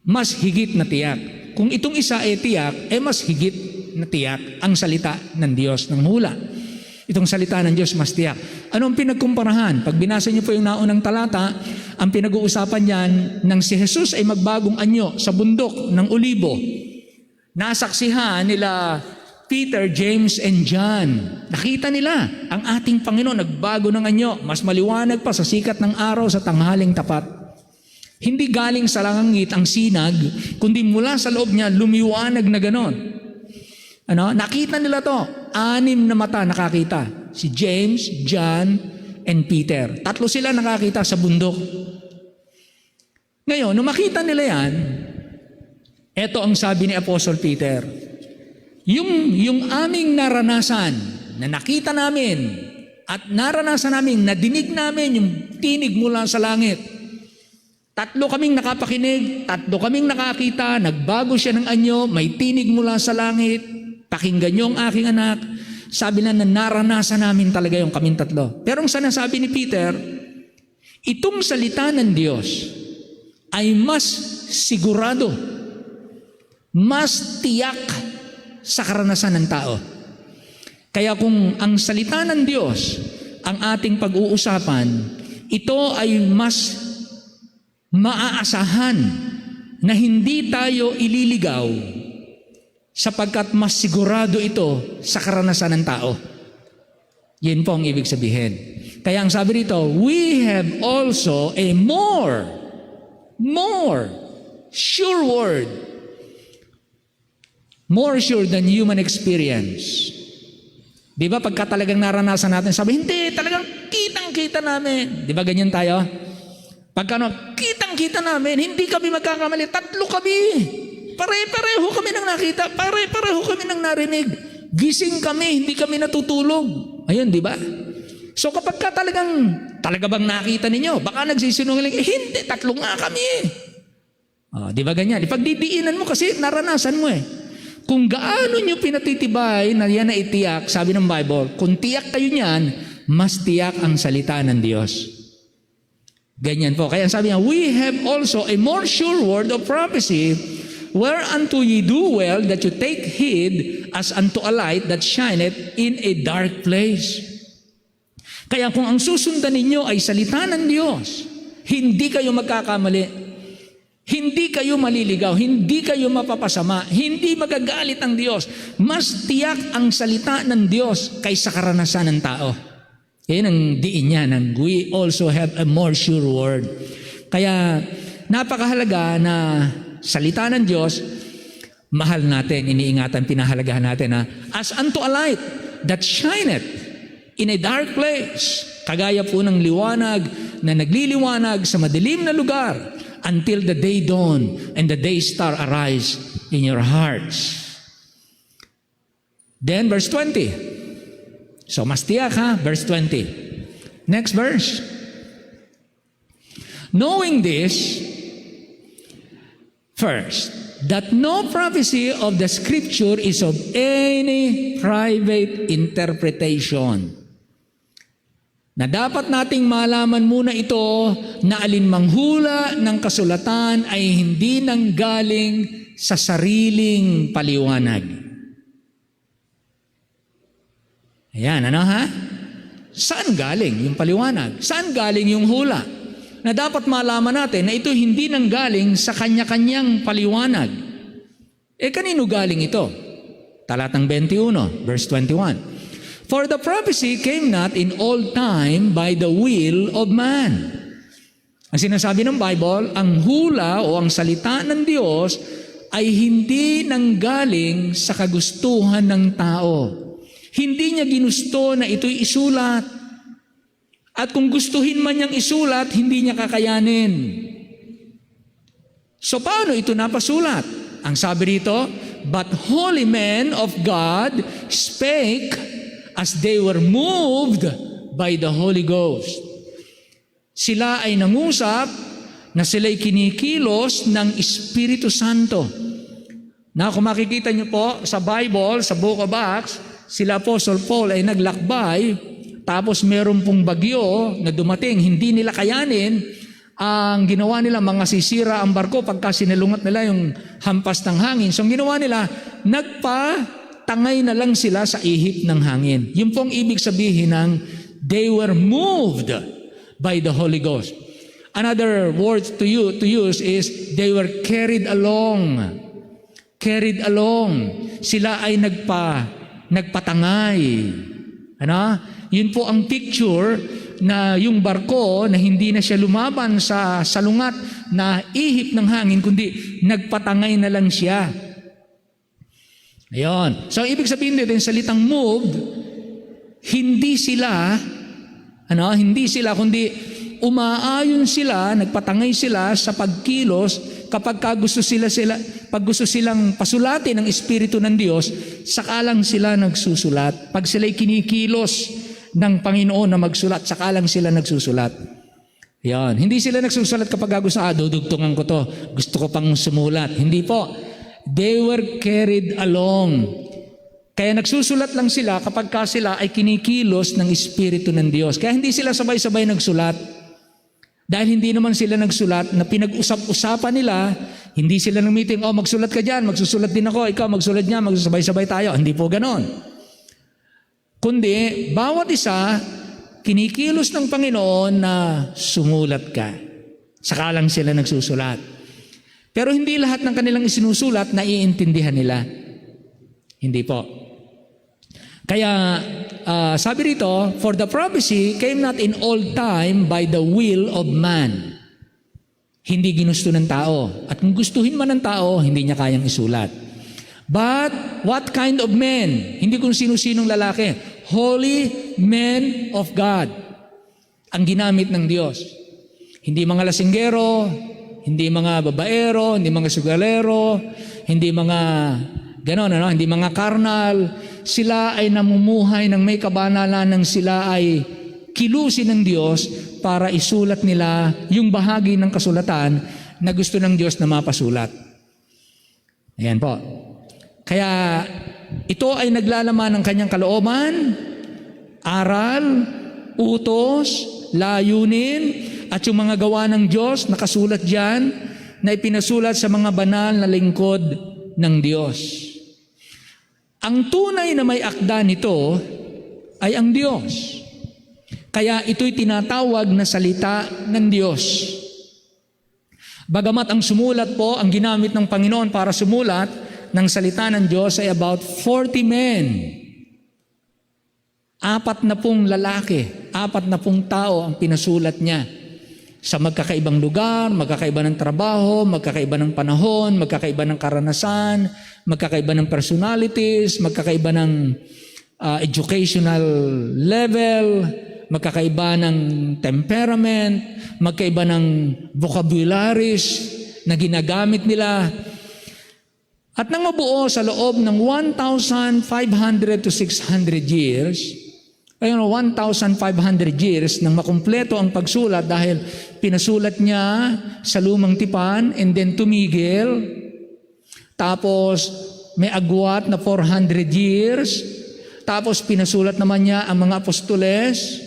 Mas higit na tiyak. Kung itong isa ay tiyak, mas higit na tiyak ang salita ng Diyos ng hula. Itong salita ng Diyos mas tiyak. Anong pinagkumparahan? Pag binasa niyo po yung naunang talata, ang pinag-uusapan niyan nang si Jesus ay magbagong anyo sa bundok ng Olibo. Nasaksihan nila Peter, James, and John. Nakita nila ang ating Panginoon nagbago ng anyo, mas maliwanag pa sa sikat ng araw sa tanghaling tapat. Hindi galing sa langit ang sinag, kundi mula sa loob niya lumiwanag na ganon. Nakita nila to. 6 na mata nakakita. Si James, John, and Peter. 3 sila nakakita sa bundok. Ngayon, nung makita nila yan, eto ang sabi ni Apostle Peter, yung aming naranasan, na nakita namin, at naranasan namin, nadinig namin yung tinig mula sa langit. 3 kaming nakapakinig, 3 kaming nakakita, nagbago siya ng anyo, may tinig mula sa langit, pakinggan niyo ang aking anak. Sabi na naranasan namin talaga yung kaming 3. Pero ang sinasabi ni Peter, itong salita ng Diyos ay mas sigurado, mas tiyak sa karanasan ng tao. Kaya kung ang salita ng Diyos ang ating pag-uusapan, ito ay mas maaasahan na hindi tayo ililigaw sapagkat mas sigurado ito sa karanasan ng tao. Yun po ang ibig sabihin. Kaya ang sabi rito, we have also a more sure word. More sure than human experience. Di ba pagka talagang naranasan natin, sabi, hindi, talagang kitang-kita namin. Di ba ganyan tayo? Pagka kitang-kita namin, hindi kami magkakamali, 3 kami. Pare-pareho kami nang nakita, pare-pareho kami nang narinig. Gising kami, hindi kami natutulog. Ayun, di ba? So kapag ka talaga bang nakita ninyo, baka nagsisinungaling, hindi, 3 nga kami. Di ba ganyan? Ipagdidiinan mo kasi naranasan mo eh. Kung gaano nyo pinatitibay na yan na itiyak, sabi ng Bible, kung tiyak kayo niyan, mas tiyak ang salita ng Diyos. Ganyan po. Kaya sabi niya, we have also a more sure word of prophecy, whereunto ye do well that you take heed as unto a light that shineth in a dark place. Kaya kung ang susundan ninyo ay salita ng Diyos, hindi kayo magkakamali. Hindi kayo maliligaw, hindi kayo mapapasama, hindi magagalit ang Diyos. Mas tiyak ang salita ng Diyos kaysa karanasan ng tao. Yan ang diin niya ng we also have a more sure word. Kaya napakahalaga na salita ng Diyos, mahal natin, iniingatan, pinahalagahan natin na as unto a light that shineth in a dark place, kagaya po ng liwanag na nagliliwanag sa madilim na lugar until the day dawn and the day star arise in your hearts. Then verse 20. So mas tiyak ha, verse 20. Next verse. Knowing this, first, that no prophecy of the Scripture is of any private interpretation. Na dapat nating malaman muna ito na alinmang hula ng kasulatan ay hindi nanggaling sa sariling paliwanag. Ayan, ano ha? Saan galing yung paliwanag? Saan galing yung hula? Na dapat malaman natin na ito hindi nanggaling sa kanya-kanyang paliwanag. Kanino galing ito? Talatang 21, verse 21. For the prophecy came not in all time by the will of man. Ang sinasabi ng Bible, ang hula o ang salita ng Diyos ay hindi nanggaling sa kagustuhan ng tao. Hindi niya ginusto na ito'y isulat. At kung gustuhin man niyang isulat, hindi niya kakayanin. So paano ito napasulat? Ang sabi rito, but holy men of God spake as they were moved by the Holy Ghost. Sila ay nangusap na sila'y kinikilos ng Espiritu Santo. Na kung makikita niyo po sa Bible, sa Book of Acts, sila Apostle Paul ay naglakbay, tapos meron pong bagyo na dumating, hindi nila kayanin, ang ginawa nila, mga sisira ang barko pagka sinalungat nila yung hampas ng hangin. So ang ginawa nila, nagpatangay na lang sila sa ihip ng hangin. Yun pong ibig sabihin ng they were moved by the Holy Ghost. Another word to use is they were carried along. Carried along. Sila ay nagpatangay. Ano? Yun po ang picture na yung barko na hindi na siya lumaban sa salungat na ihip ng hangin, kundi nagpatangay na lang siya. Ayun. So, ibig sabihin dito, yung salitang moved, hindi sila, kundi umaayon sila, nagpatangay sila sa pagkilos kapag pag gusto silang pasulatin ng Espiritu ng Diyos, saka lang sila nagsusulat. Pag sila'y kinikilos ng Panginoon na magsulat, saka lang sila nagsusulat. Yan. Hindi sila nagsusulat kapag gusto, dudugtungan ko to, gusto ko pang sumulat. Hindi po. They were carried along. Kaya nagsusulat lang sila kapag sila ay kinikilos ng Espiritu ng Diyos. Kaya hindi sila sabay-sabay nagsulat. Dahil hindi naman sila nagsulat na pinag-usap-usapan nila, hindi sila nag-meeting, magsulat ka dyan, magsusulat din ako, ikaw magsulat niya, magsasabay-sabay tayo. Hindi po ganon. Kundi, bawat isa, kinikilos ng Panginoon na sumulat ka. Saka lang sila nagsusulat. Pero hindi lahat ng kanilang isinusulat na iintindihan nila. Hindi po. Kaya, sabi rito, for the prophecy came not in all time by the will of man. Hindi ginusto ng tao. At kung gustuhin man ng tao, hindi niya kayang isulat. But, what kind of men? Hindi kung sino-sinong lalaki. Holy men of God. Ang ginamit ng Diyos. Hindi mga lasinggero, hindi mga babaero, hindi mga sugalero, hindi mga ganon, hindi mga karnal. Sila ay namumuhay ng may kabanalan nang sila ay kilusin ng Diyos para isulat nila yung bahagi ng kasulatan na gusto ng Diyos na mapasulat. Ayan po. Kaya ito ay naglalaman ng kanyang kalooban, aral, utos, layunin, at yung mga gawa ng Diyos nakasulat dyan na ipinasulat sa mga banal na lingkod ng Diyos. Ang tunay na may akda nito ay ang Diyos. Kaya ito'y tinatawag na salita ng Diyos. Bagamat ang sumulat po, ang ginamit ng Panginoon para sumulat ng salita ng Diyos ay about 40 men. 40 lalaki 40 tao ang pinasulat niya sa magkakaibang lugar, magkakaiba ng trabaho, magkakaiba ng panahon, magkakaiba ng karanasan, magkakaiba ng personalities, magkakaiba ng educational level, magkakaiba ng temperament, magkaiba ng vocabularies na ginagamit nila. At nang mabuo sa loob ng 1,500 to 600 years, 1,500 years nang makumpleto ang pagsulat dahil pinasulat niya sa lumang tipan and then tumigil. Tapos may agwat na 400 years. Tapos pinasulat naman niya ang mga apostoles.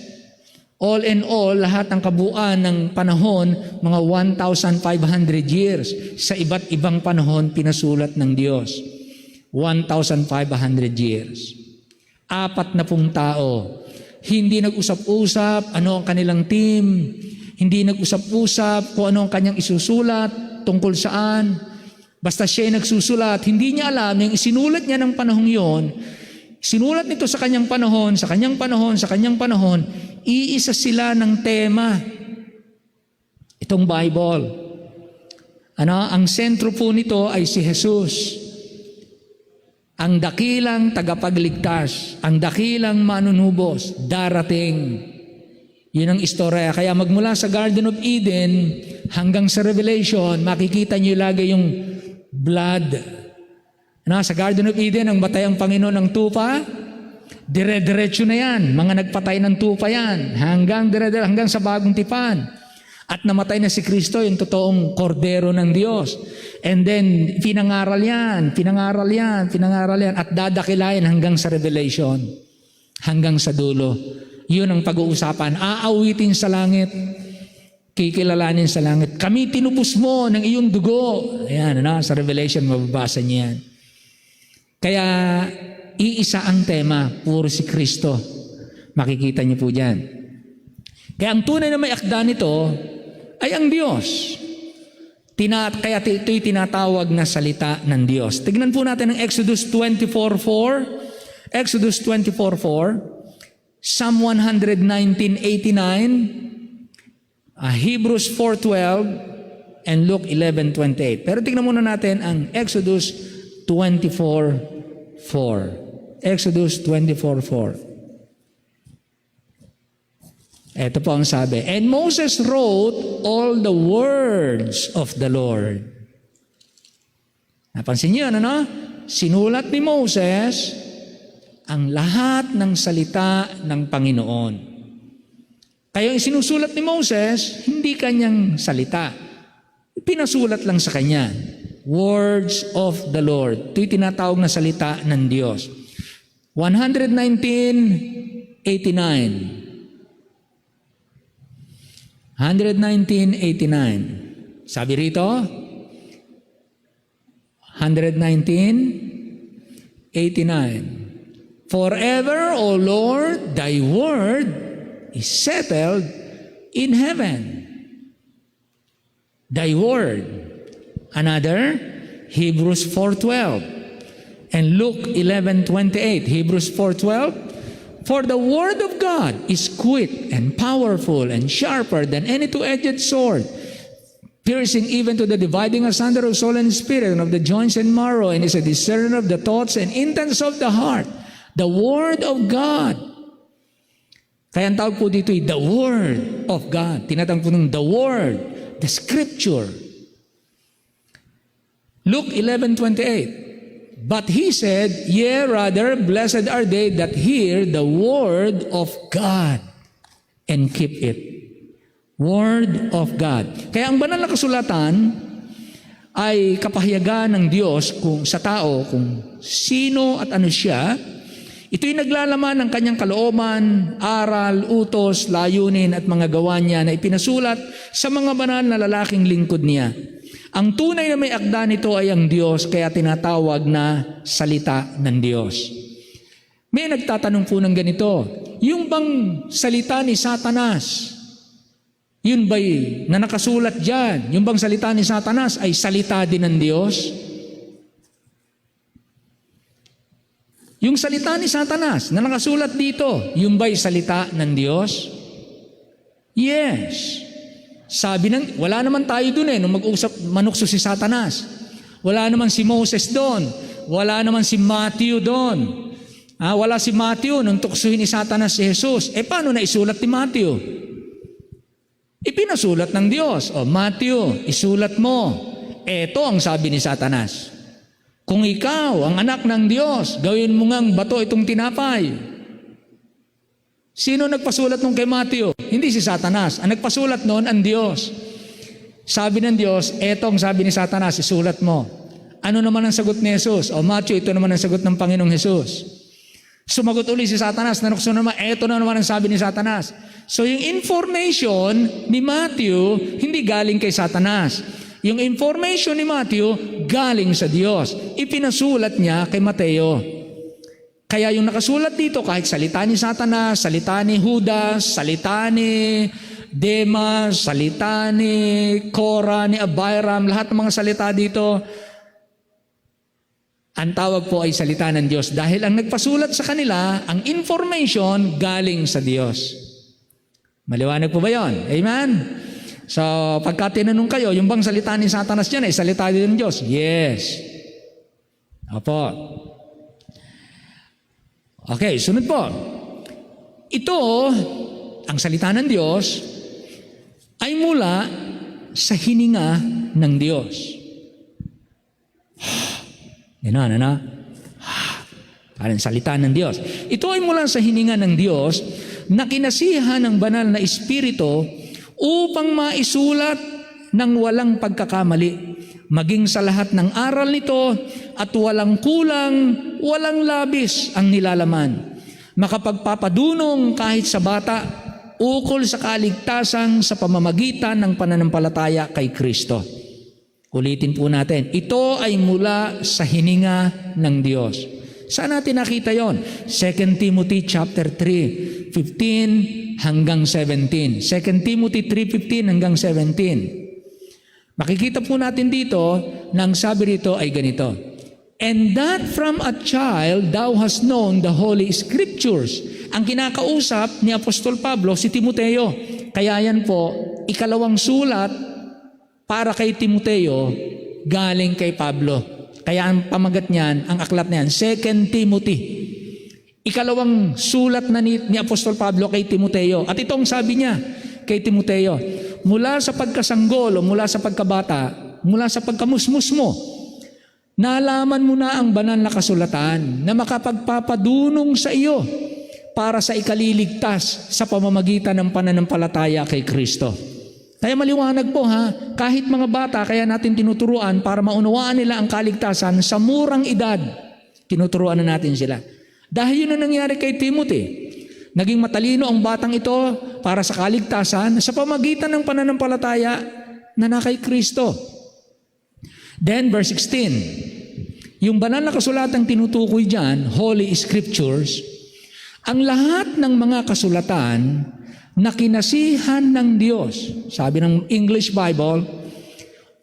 All in all, lahat ng kabuuan ng panahon, mga 1,500 years. Sa iba't ibang panahon, pinasulat ng Diyos. 1,500 years. 40 tao. Hindi nag-usap-usap ano ang kanilang team. Hindi nag-usap-usap kung ano ang kanyang isusulat, tungkol saan. Basta siya nagsusulat. Hindi niya alam yung isinulat niya ng panahong yon. Sinulat nito sa kanyang panahon, sa kanyang panahon, sa kanyang panahon. Iisa sila ng tema. Itong Bible. Ang sentro po nito ay si Jesus. Ang dakilang tagapagligtas, ang dakilang manunubos, darating. Yun ang istorya. Kaya magmula sa Garden of Eden hanggang sa Revelation, makikita niyo lagi yung blood. Sa Garden of Eden, ang batay ang Panginoon ng tupa, dire-diretso na yan. Mga nagpatay ng tupa yan. Hanggang sa bagong tipan. At namatay na si Kristo, yung totoong kordero ng Diyos. And then, pinangaral yan. At dadakilayan hanggang sa Revelation. Hanggang sa dulo. Yun ang pag-uusapan. Aawitin sa langit. Kikilalanin sa langit. Kami tinubos mo ng iyong dugo. Ayan, sa Revelation, mababasa niya yan. Kaya, iisa ang tema, puro si Kristo. Makikita niyo po dyan. Kaya ang tunay na may akda nito ay ang Diyos. Kaya ito'y tinatawag na salita ng Diyos. Tignan po natin ang Exodus 24:4. Exodus 24:4. Psalm 119:89. Hebrews 4:12. And Luke 11:28. Pero tignan muna natin ang Exodus 24:4. Exodus 24:4. Ito po ang sabi. And Moses wrote all the words of the Lord. Napansin niyo, Sinulat ni Moses ang lahat ng salita ng Panginoon. Kaya yung sinusulat ni Moses, hindi kanyang salita. Pinasulat lang sa kanya. Words of the Lord. Ito'y tinatawag na salita ng Diyos. 119:89. 119:89. Sabi rito, 119:89. Forever, O Lord, thy word is settled in heaven. Thy word. Another, Hebrews 4:12. And Luke 11:28. Hebrews 4:12. For the word of God is quick and powerful and sharper than any two-edged sword, piercing even to the dividing asunder of soul and spirit and of the joints and marrow, and is a discerner of the thoughts and intents of the heart. The word of God. Kaya ang tawag po dito ay the word of God. Tinatawag po ng the word, the scripture. Luke 11:28. But he said, yea, rather, blessed are they that hear the word of God and keep it. Word of God. Kaya ang banal na kasulatan ay kapahayagan ng Diyos kung sa tao, kung sino at ano siya. Ito'y naglalaman ng kanyang kalooban, aral, utos, layunin at mga gawa niya na ipinasulat sa mga banal na lalaking lingkod niya. Ang tunay na may akda nito ay ang Diyos, kaya tinatawag na salita ng Diyos. May nagtatanong po ng ganito, yung bang salita ni Satanas, yun ba'y na nakasulat dyan, yung bang salita ni Satanas ay salita din ng Diyos? Yung salita ni Satanas na nakasulat dito, yung ba'y salita ng Diyos? Yes. Sabi wala naman tayo dun nung manukso si Satanas. Wala naman si Moses doon. Wala naman si Matthew doon. Wala si Matthew nung tuksuhin ni Satanas si Jesus. Paano na isulat ni Matthew? Ipinasulat ng Diyos. Matthew, isulat mo. Ito ang sabi ni Satanas. Kung ikaw ang anak ng Diyos, gawin mo ngang bato itong tinapay. Sino nagpasulat nung kay Matthew? Hindi si Satanas. Ang nagpasulat noon, ang Diyos. Sabi ng Diyos, etong sabi ni Satanas, isulat mo. Ano naman ang sagot ni Jesus? Matthew, ito naman ang sagot ng Panginoong Jesus. Sumagot uli si Satanas, nanukso naman, eto na naman ang sabi ni Satanas. So yung information ni Matthew, hindi galing kay Satanas. Yung information ni Matthew, galing sa Diyos. Ipinasulat niya kay Mateo. Kaya yung nakasulat dito, kahit salita ni Satanas, salita ni Judas, salita ni Demas, salita ni Korah, ni Abiram, lahat ng mga salita dito, ang tawag po ay salita ng Diyos. Dahil ang nagpasulat sa kanila, ang information galing sa Diyos. Maliwanag po ba yun? Amen? So, pagka tinanong kayo, yung bang salita ni Satanas dyan ay salita din ng Diyos? Yes. Opo. Okay, sunod po. Ito, ang salita ng Diyos, ay mula sa hininga ng Diyos. Ano? Parang salita ng Diyos. Ito ay mula sa hininga ng Diyos na kinasihan ng banal na Espiritu upang maisulat ng walang pagkakamali, maging sa lahat ng aral nito at walang kulang, walang labis ang nilalaman. Makapagpapadunong kahit sa bata, ukol sa kaligtasan sa pamamagitan ng pananampalataya kay Kristo. Ulitin po natin, ito ay mula sa hininga ng Diyos. Saan natin nakita yon? 2 Timothy chapter 3, 15 hanggang 17. 2 Timothy 3:15 hanggang 17. Makikita po natin dito na ang sabi rito ay ganito. And that from a child thou hast known the Holy Scriptures. Ang kinakausap ni Apostol Pablo si Timoteo. Kaya yan po, ikalawang sulat para kay Timoteo, galing kay Pablo. Kaya ang pamagat niyan, ang aklat niyan, 2 Timothy. Ikalawang sulat na ni Apostol Pablo kay Timoteo. At itong sabi niya kay Timoteo, mula sa pagkasanggol o mula sa pagkabata, mula sa pagkamusmus mo, nalaman mo na ang banal na kasulatan na makapagpapadunong sa iyo para sa ikaliligtas sa pamamagitan ng pananampalataya kay Kristo. Kaya maliwanag po kahit mga bata, kaya natin tinuturuan para maunawaan nila ang kaligtasan sa murang edad. Tinuturuan na natin sila. Dahil yun ang nangyari kay Timothy. Naging matalino ang batang ito para sa kaligtasan sa pamamagitan ng pananampalataya na kay Kristo. Then verse 16, yung banal na kasulatang tinutukoy dyan, Holy Scriptures, ang lahat ng mga kasulatan na kinasihan ng Diyos. Sabi ng English Bible,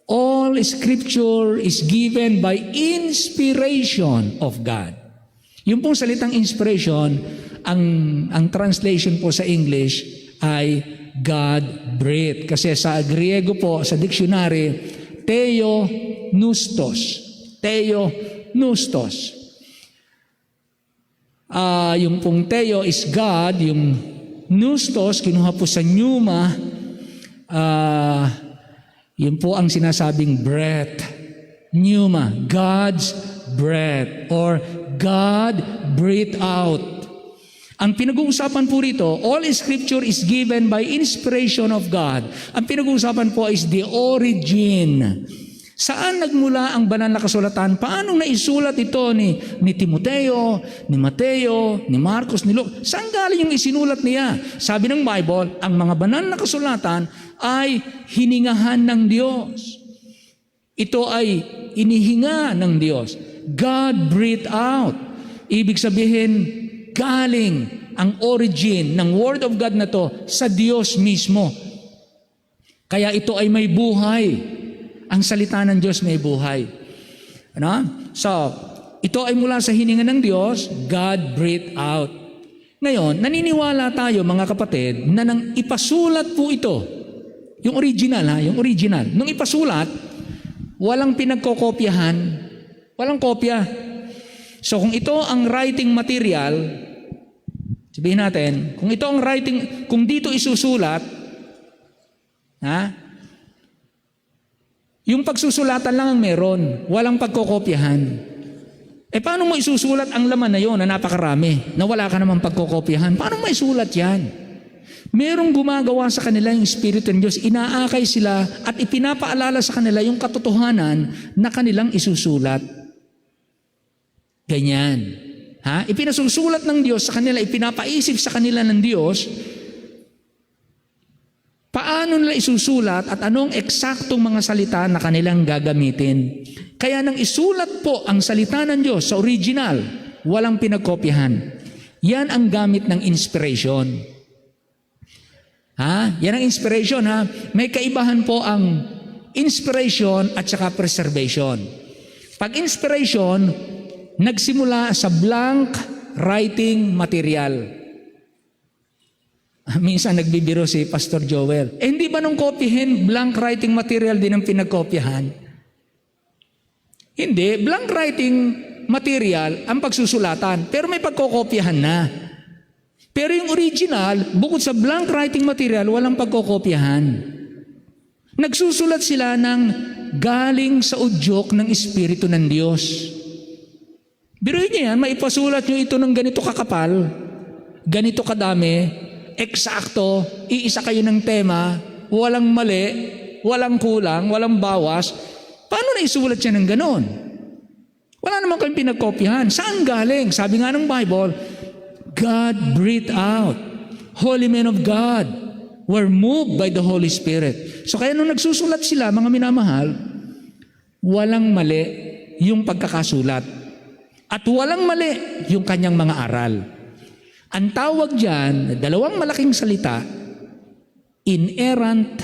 all Scripture is given by inspiration of God. Yung pong salitang inspiration, ang translation po sa English ay God-breathed. Kasi sa Griego po, sa dictionary, theopneustos. Theopneustos. Yung pong theo is God, yung pneustos, kinuha po sa pneuma, yun po ang sinasabing breath. Pneuma, God's breath, or God breathed out. Ang pinag-uusapan po rito, all Scripture is given by inspiration of God. Ang pinag-uusapan po is the origin. Saan nagmula ang banal na kasulatan? Paano naisulat ito ni Timoteo, ni Mateo, ni Marcos, ni Luke? Saan galing yung isinulat niya? Sabi ng Bible, ang mga banal na kasulatan ay hiningahan ng Diyos. Ito ay inihinga ng Diyos. God breathed out. Ibig sabihin, galing ang origin ng Word of God na to sa Diyos mismo. Kaya ito ay may buhay. Ang salita ng Diyos may buhay. So, ito ay mula sa hininga ng Diyos, God breathed out. Ngayon, naniniwala tayo mga kapatid na nang ipasulat po ito, yung original yung original, nung ipasulat, walang pinagkokopyahan, walang kopya. So kung ito ang writing material, sabihin natin, kung ito ang writing, kung dito isusulat, yung pagsusulatan lang ang meron, walang pagkokopyahan. Paano mo isusulat ang laman na yon na napakarami, na wala ka namang pagkokopyahan? Paano mo isulat yan? Merong gumagawa sa kanila yung Espiritu ng Diyos, inaakay sila at ipinapaalala sa kanila yung katotohanan na kanilang isusulat. Ganyan. Ipinasusulat ng Diyos sa kanila, ipinapaisip sa kanila ng Diyos, paano nila isusulat at anong eksaktong mga salita na kanilang gagamitin. Kaya nang isulat po ang salita ng Diyos sa original, walang pinagkopyahan. Yan ang gamit ng inspiration. Yan ang inspiration. May kaibahan po ang inspiration at saka preservation. Pag inspiration, nagsimula sa blank writing material. Minsan nagbibiro si Pastor Joel. Hindi ba nung kopyahin, blank writing material din ang pinagkopyahan? Hindi, blank writing material ang pagsusulatan, pero may pagkokopyahan na. Pero yung original, bukod sa blank writing material, walang pagkokopyahan. Nagsusulat sila ng galing sa udyok ng Espiritu ng Diyos. Biruin niyo yan, maipasulat niyo ito ng ganito kakapal, ganito kadami, eksakto, iisa kayo ng tema, walang mali, walang kulang, walang bawas. Paano na isulat siya ng ganon? Wala naman kayong pinagkopyahan. Saan galing? Sabi nga ng Bible, God breathed out. Holy men of God were moved by the Holy Spirit. So kaya nung nagsusulat sila, mga minamahal, walang mali yung pagkakasulat. At walang mali yung kanyang mga aral. Ang tawag dyan, dalawang malaking salita, inerrant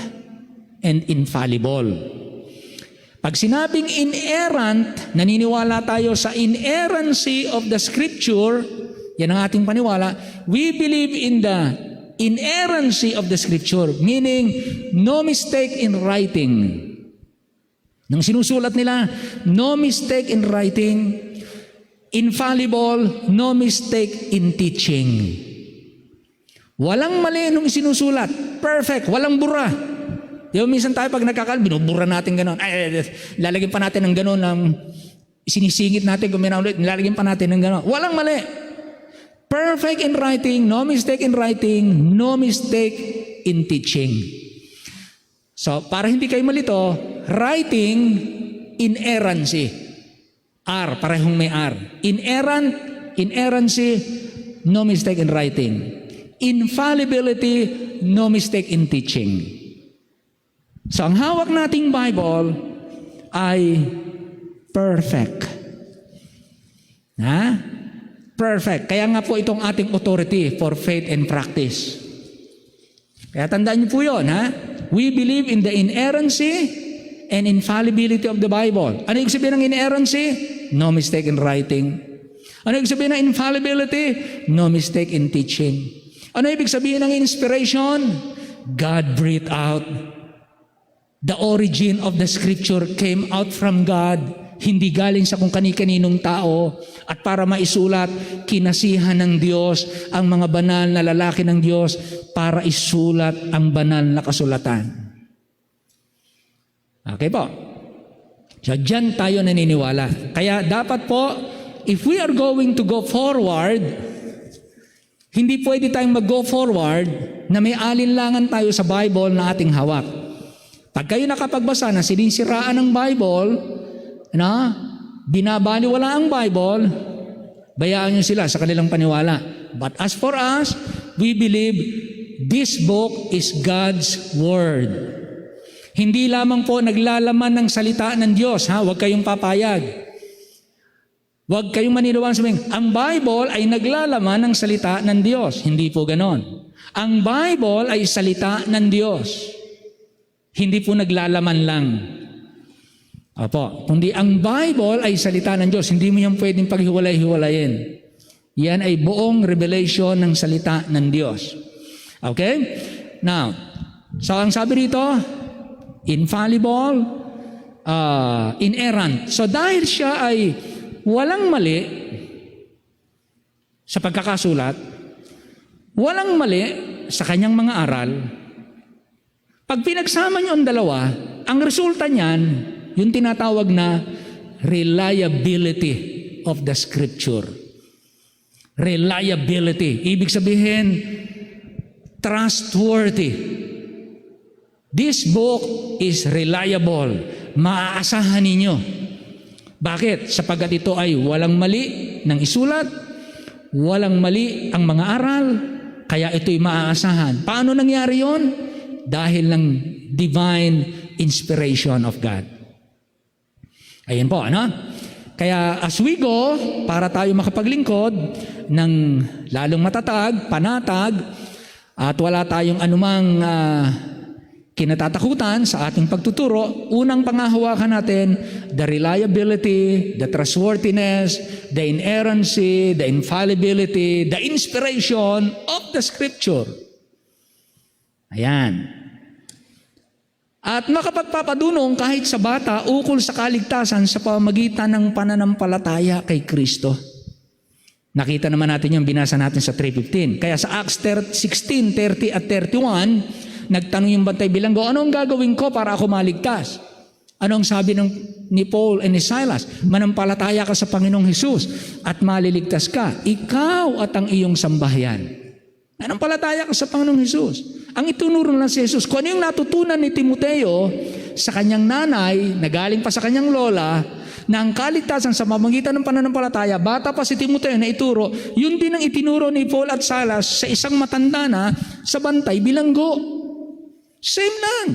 and infallible. Pag sinabing inerrant, naniniwala tayo sa inerrancy of the Scripture, yan ang ating paniwala. We believe in the inerrancy of the Scripture, meaning no mistake in writing. Nang sinusulat nila, no mistake in writing, infallible, no mistake in teaching. Walang mali nung sinusulat, perfect, walang bura. Yung minsan tayo pag nagkakal, binubura natin gano'n. Lalagyan pa natin ng gano'n, sinisingit natin, ulit, lalagyan pa natin ng gano'n. Walang mali. Perfect in writing, no mistake in writing, no mistake in teaching. So, para hindi kayo malito, writing, inerrancy. R, parehong may R. Inerrant, inerrancy, no mistake in writing. Infallibility, no mistake in teaching. So, ang hawak nating Bible ay perfect. Perfect. Kaya nga po itong ating authority for faith and practice. Kaya tandaan niyo po yun, We believe in the inerrancy and infallibility of the Bible. Ano yung sabihin ng inerrancy? No mistake in writing. Ano yung sabihin ng infallibility? No mistake in teaching. Ano ibig sabihin ng inspiration? God breathed out. The origin of the Scripture came out from God, hindi galing sa kung kani-kaninong tao. At para maisulat, kinasihan ng Diyos ang mga banal na lalaki ng Diyos para isulat ang banal na kasulatan. Okay po? So, dyan tayo naniniwala. Kaya dapat po, if we are going to go forward, hindi pwede tayong mag-go forward na may alinlangan tayo sa Bible na ating hawak. Pag kayo nakapagbasa na sinisiraan ng Bible, binabaliwala ang Bible, bayaan nyo sila sa kanilang paniwala. But as for us, we believe this book is God's Word. Hindi lamang po naglalaman ng salita ng Diyos. Huwag kayong papayag. Huwag kayong maniniwala sa mga, ang Bible ay naglalaman ng salita ng Diyos. Hindi po ganon. Ang Bible ay salita ng Diyos. Hindi po naglalaman lang. Kundi ang Bible ay salita ng Diyos. Hindi mo yan pwedeng paghiwalay-hiwalayin. Yan ay buong revelation ng salita ng Diyos. Okay? Now, so ang sabi rito, infallible, inerrant. So dahil siya ay walang mali sa pagkakasulat, walang mali sa kanyang mga aral, pag pinagsama niyo ang dalawa, ang resulta niyan, yung tinatawag na reliability of the Scripture. Reliability. Ibig sabihin, trustworthy. This book is reliable. Maaasahan ninyo. Bakit? Sapagkat ito ay walang mali ng isulat, walang mali ang mga aral, kaya ito'y maaasahan. Paano nangyari yon? Dahil ng divine inspiration of God. Ayan po, ano? Kaya as we go, para tayo makapaglingkod ng lalong matatag, panatag, at wala tayong anumang kinatatakutan sa ating pagtuturo, unang pangahawakan natin, the reliability, the trustworthiness, the inerrancy, the infallibility, the inspiration of the Scripture. Ayan. At makapagpapadunong kahit sa bata ukol sa kaligtasan sa pamamagitan ng pananampalataya kay Kristo. Nakita naman natin yung binasa natin sa 3:15. Kaya sa Acts 16:30 at 31, nagtanong yung bantay bilanggo, ano ang gagawin ko para ako maligtas? Ano ang sabi ni Paul and ni Silas? Manampalataya ka sa Panginoong Hesus at maliligtas ka. Ikaw at ang iyong sambahayan. Manampalataya ka sa Panginoong Hesus. Ang itunuro lang si Jesus, kung ano yung natutunan ni Timoteo sa kanyang nanay, na galing pa sa kanyang lola, na ang kaligtasan sa pamamagitan ng pananampalataya, bata pa si Timoteo na ituro, yun din ang itinuro ni Paul at Silas sa isang matanda na sa bantay bilanggo. Same lang.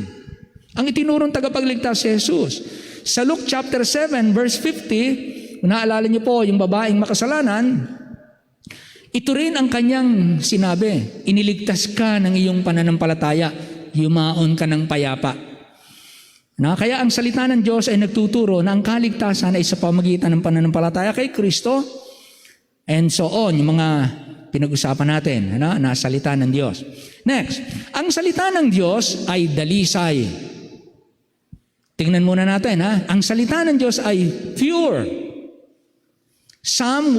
Ang itinurong tagapagligtas si Jesus. Sa Luke chapter 7 verse 50, kung naalala niyo po yung babaeng makasalanan, ito rin ang kanyang sinabi, iniligtas ka ng iyong pananampalataya, yumaon ka ng payapa. Kaya ang salita ng Diyos ay nagtuturo na ang kaligtasan ay sa pamamagitan ng pananampalataya kay Kristo, and so on, yung mga pinag-usapan natin na salita ng Diyos. Next, ang salita ng Diyos ay dalisay. Tingnan muna natin, ang salita ng Diyos ay pure. Psalm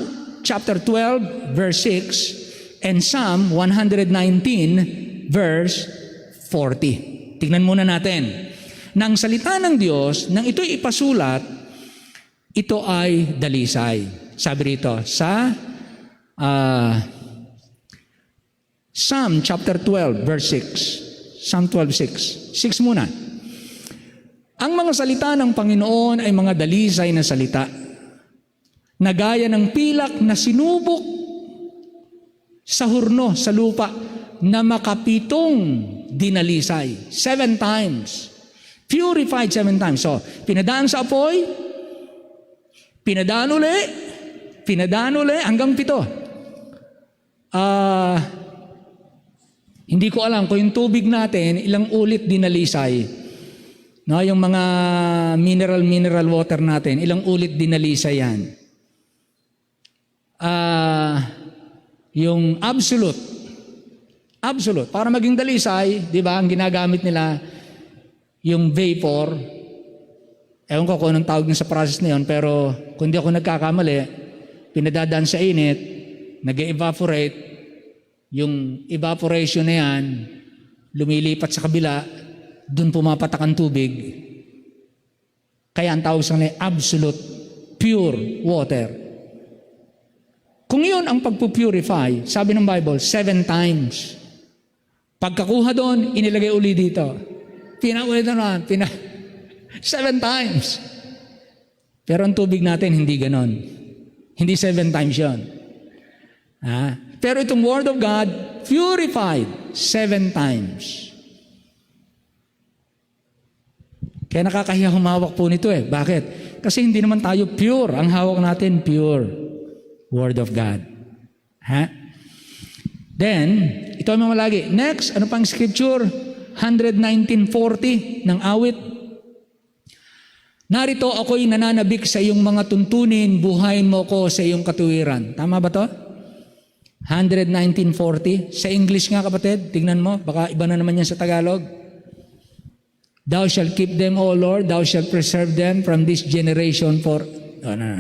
chapter 12 verse 6 and Psalm 119 verse 40. Tingnan muna natin. Nang salita ng Diyos, nang ito'y ipasulat, ito ay dalisay. Sabi rito sa Psalm chapter 12 verse 6. Psalm 12:6. 6 muna. Ang mga salita ng Panginoon ay mga dalisay na salita, na gaya ng pilak na sinubok sa hurno, sa lupa, na makapitong dinalisay. 7 times. Purified 7 times. So, pinadaan sa apoy, pinadaan uli, hanggang 7. Hindi ko alam kung yung tubig natin, ilang ulit dinalisay. No, yung mga mineral water natin, ilang ulit dinalisay yan. Yung absolute, para maging dalisay, di ba, ang ginagamit nila, yung vapor, ewan ko kung anong tawag na sa process na yun, pero kung di ako nagkakamali, pinadadaan sa init, nag-evaporate, yung evaporation na yan, lumilipat sa kabila, dun pumapatak ang tubig. Kaya ang tawag sa kanila, absolute, pure water. Kung iyon ang pagpupurify, sabi ng Bible, 7 times. Pagkakuha doon, inilagay uli dito. Pinaulit na 7 times. Pero ang tubig natin, hindi ganon. Hindi 7 times yun. Pero itong Word of God, purified 7 times. Kaya nakakahiya humawak po nito eh. Bakit? Kasi hindi naman tayo pure. Ang hawak natin, pure Word of God. Then, ito ang mamalagi. Next, ano pang scripture? 119:40 ng awit. Narito ako'y nananabik sa iyong mga tuntunin, buhayin mo ko sa iyong katuwiran. Tama ba to? 119:40. Sa English nga kapatid, tingnan mo, baka iba na naman yan sa Tagalog. Thou shalt keep them, O Lord, thou shalt preserve them from this generation for... Oh, no.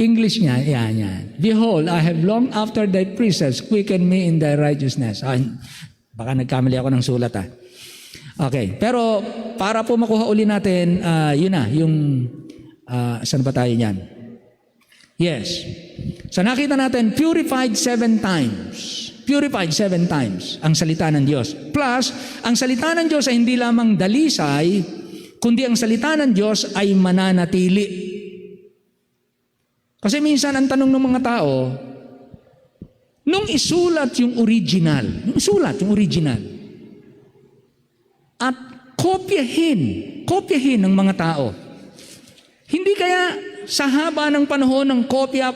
English nga, yan. Behold, I have longed after thy precepts, quicken me in thy righteousness. Baka nagkamali ako ng sulat Okay, pero para po makuha uli natin, yun na, yung, saan ba tayo niyan? Yes. So nakita natin, purified 7 times. Purified 7 times ang salita ng Diyos. Plus, ang salita ng Diyos ay hindi lamang dalisay, kundi ang salita ng Diyos ay mananatili. Kasi minsan ang tanong ng mga tao, nung isulat yung original, at kopyahin ng mga tao, hindi kaya sa haba ng panahon ng kopya,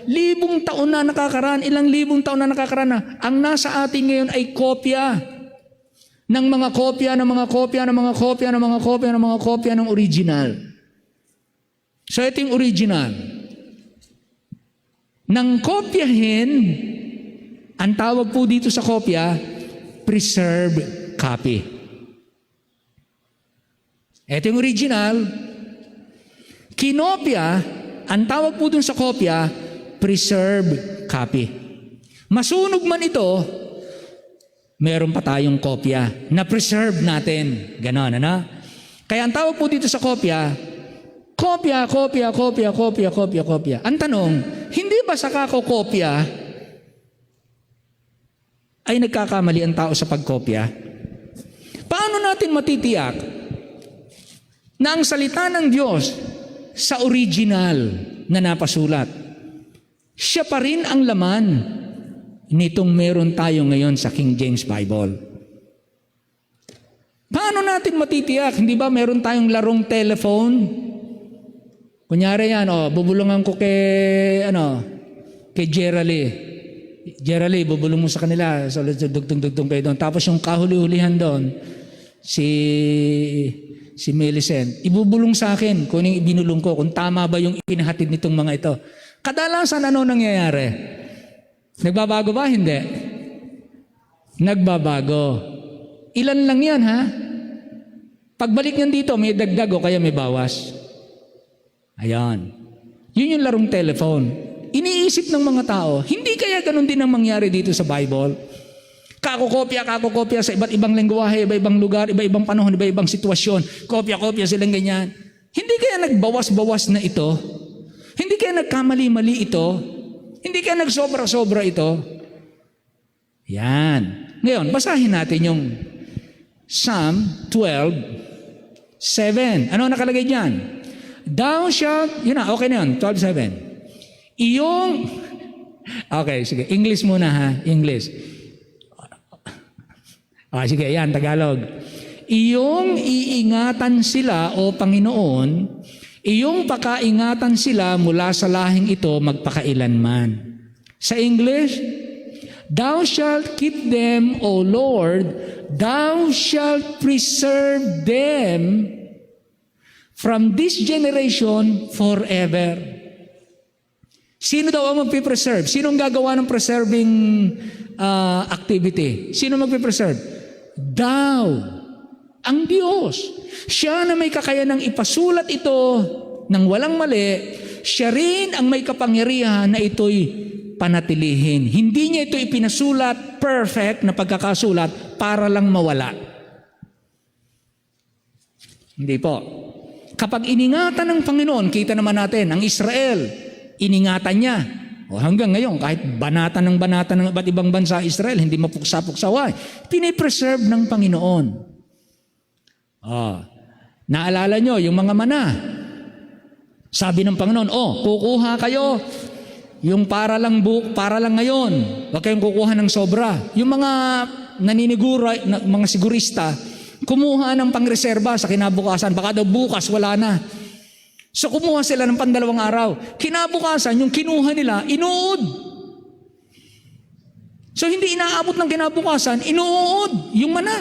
libong taon na nakakaraan, ilang libong taon na nakakaraan na, ang nasa atin ngayon ay kopya ng mga kopya ng original. So ito yung original. Nang kopyahin, ang tawag po dito sa kopya, preserved copy. Ito yung original. Kinopya, ang tawag po dun sa kopya, preserved copy. Masunog man ito, meron pa tayong kopya na preserve natin. Ganon, ano? Kaya ang tawag po dito sa kopya, kopya. Ang tanong, hindi ba sa kakokopya ay nagkakamali ang tao sa pagkopya? Paano natin matitiyak na ang salita ng Diyos sa original na napasulat, siya pa rin ang laman nitong meron tayo ngayon sa King James Bible? Paano natin matitiyak? Hindi ba meron tayong larong telephone? Kunyari yan, bubulungan ko kay Gerald, bubulong mo sa kanila, so dugtong kayo doon. Tapos yung kahuli-hulihan doon, si Millicent, ibubulong sa akin kung yung ibinulong ko, kung tama ba yung ipinahatid nitong mga ito. Kadalasan ano nangyayari? Nagbabago ba? Hindi. Nagbabago. Ilan lang yan, ha? Pagbalik niyan dito, may dagdag o kaya may bawas. Ayan. Yun yung larong telephone. Iniisip ng mga tao, hindi kaya ganun din ang mangyari dito sa Bible? Kakokopya sa iba't ibang lengguwahe, iba-ibang lugar, iba-ibang panahon, iba-ibang sitwasyon. Kopya silang ganyan. Hindi kaya nagbawas-bawas na ito? Hindi kaya nagkamali-mali ito? Hindi kaya nagsobra-sobra ito? Yan. Ngayon, basahin natin yung Psalm 12:7. Ano nakalagay dyan? Thou shalt, yun na, okay na yun, 12:7. Okay, sige, English muna ha, English. Sige, yan, Tagalog. Iyong iingatan sila, O Panginoon, iyong pakaingatan sila mula sa lahing ito magpakailanman. Sa English, Thou shalt keep them, O Lord, Thou shalt preserve them from this generation forever. Sino daw ang magpipreserve? Sino ang gagawa ng preserving activity? Sino magpipreserve? Thou, ang Diyos. Siya na may kakayanang ipasulat ito ng walang mali. Siya rin ang may kapangyarihan na ito'y panatilihin. Hindi niya ito ipinasulat perfect na pagkakasulat para lang mawala. Hindi po. Kapag iningatan ng Panginoon, kita naman natin, ang Israel, iningatan niya. O hanggang ngayon, kahit banatan ng iba't ibang bansa Israel, hindi mapuksa-puksaway. Pinipreserve ng Panginoon. Naalala nyo, yung mga mana. Sabi ng Panginoon, kukuha kayo yung para lang ngayon. Huwag kayong kukuha ng sobra. Yung mga naninigura, mga sigurista, kumuha ng pangreserba sa kinabukasan. Baka daw bukas, wala na. So kumuha sila ng 2 araw. Kinabukasan, yung kinuha nila, inuud. So hindi inaabot ng kinabukasan, inuud yung mana.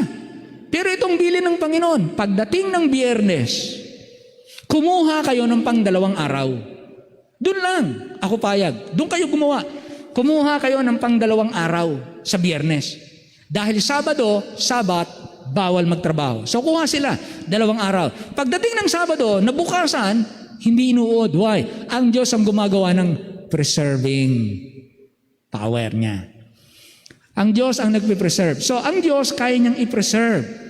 Pero itong bilin ng Panginoon, pagdating ng Biyernes, kumuha kayo ng 2 araw. Doon lang, ako payag. Doon kayo gumawa. Kumuha kayo ng pang 2 araw sa Biyernes. Dahil Sabado, Sabat, bawal magtrabaho. So kuha sila, 2 araw. Pagdating ng Sabado, nabukasan, hindi inuod. Why? Ang Diyos ang gumagawa ng preserving power niya. Ang Diyos ang nagpe-preserve. So ang Diyos kaya niyang i-preserve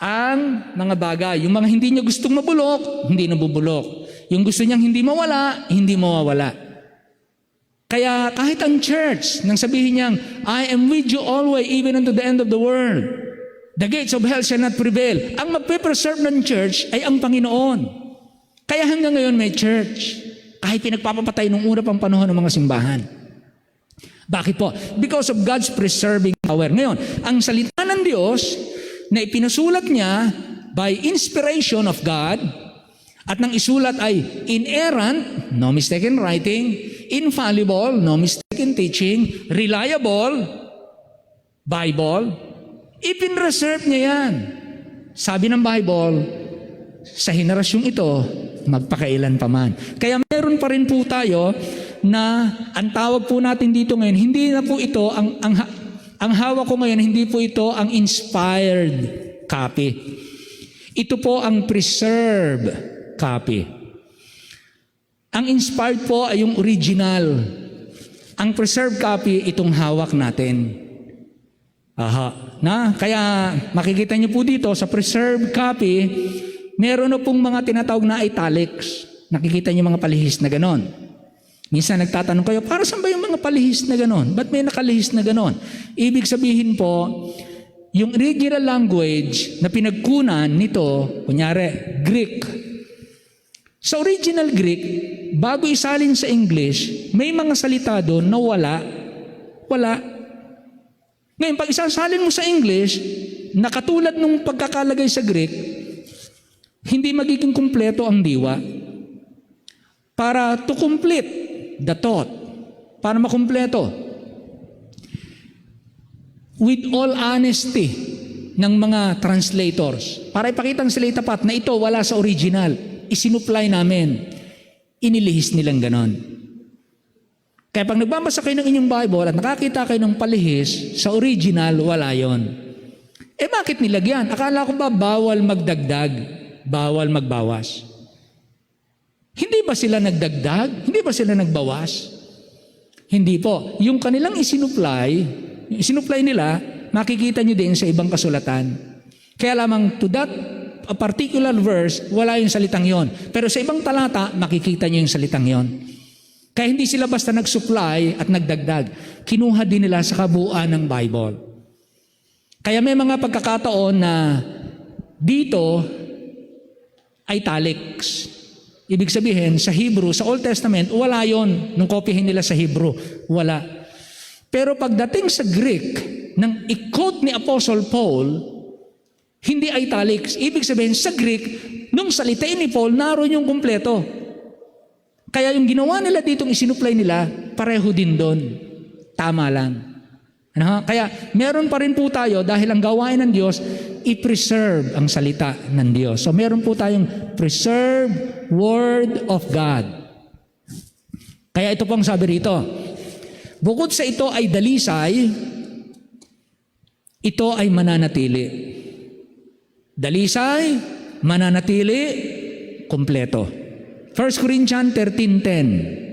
ang mga bagay. Yung mga hindi niya gustong mabulok, hindi nabubulok. Yung gusto niyang hindi mawala, hindi mawawala. Kaya kahit ang church, nang sabihin niyang, I am with you always, even unto the end of the world. The gates of hell shall not prevail. Ang magpe-preserve ng church ay ang Panginoon. Kaya hanggang ngayon may church. Kahit pinagpapapatay nung una pang panahon ng mga simbahan. Bakit po? Because of God's preserving power. Ngayon, ang salita ng Diyos na ipinasulat niya by inspiration of God, at nang isulat ay inerrant, no mistake in writing, infallible, no mistake in teaching, reliable, Bible, ipinreserve niya yan. Sabi ng Bible, sa henerasyong ito, magpakailan pa man. Kaya meron pa rin po tayo na ang tawag po natin dito ngayon, hindi na po ito, ang hawak ko ngayon, hindi po ito ang inspired copy. Ito po ang preserved copy. Ang inspired po ay yung original. Ang preserved copy, itong hawak natin. Kaya makikita niyo po dito sa preserved copy, meron na pong mga tinatawag na italics. Nakikita niyo mga palihis na ganon. Minsan nagtatanong kayo, para saan ba yung mga palihis na ganon? Ba't may nakalihis na ganon? Ibig sabihin po, yung original language na pinagkunan nito, kunyari, Greek. Sa original Greek, bago isalin sa English, may mga salita doon na wala. Ngayon, pag isasalin mo sa English, na katulad nung pagkakalagay sa Greek, hindi magiging kumpleto ang diwa. Para to complete the thought, para makumpleto, with all honesty ng mga translators, para ipakita ang sila tapat na ito wala sa original, isinupply namin, inilihis nilang ganon. Kaya pag nagbabasa kayo ng inyong Bible at nakakita kayo ng palihis, sa original, wala yon. Bakit nilagyan? Akala ko ba bawal magdagdag, bawal magbawas? Hindi ba sila nagdagdag? Hindi ba sila nagbawas? Hindi po. Yung kanilang isinupply nila, makikita nyo din sa ibang kasulatan. Kaya lamang to that a particular verse, wala yung salitang yon. Pero sa ibang talata, makikita nyo yung salitang yon. Kaya hindi sila basta nag-supply at nagdagdag. Kinuha din nila sa kabuuan ng Bible. Kaya may mga pagkakataon na dito, italics. Ibig sabihin, sa Hebrew, sa Old Testament, wala yon. Nung kopyahin nila sa Hebrew, wala. Pero pagdating sa Greek, nang i-quote ni Apostle Paul, hindi italics. Ibig sabihin, sa Greek, nung salitain ni Paul, naroon yung kumpleto. Kaya yung ginawa nila ditong isinupply nila, pareho din doon. Tama lang. Kaya meron pa rin po tayo, dahil ang gawain ng Diyos, i-preserve ang salita ng Diyos. So meron po tayong preserved Word of God. Kaya ito pong sabi rito, bukod sa ito ay dalisay, ito ay mananatili. Dalisay, mananatili, kompleto. 1 Corinthians 13:10.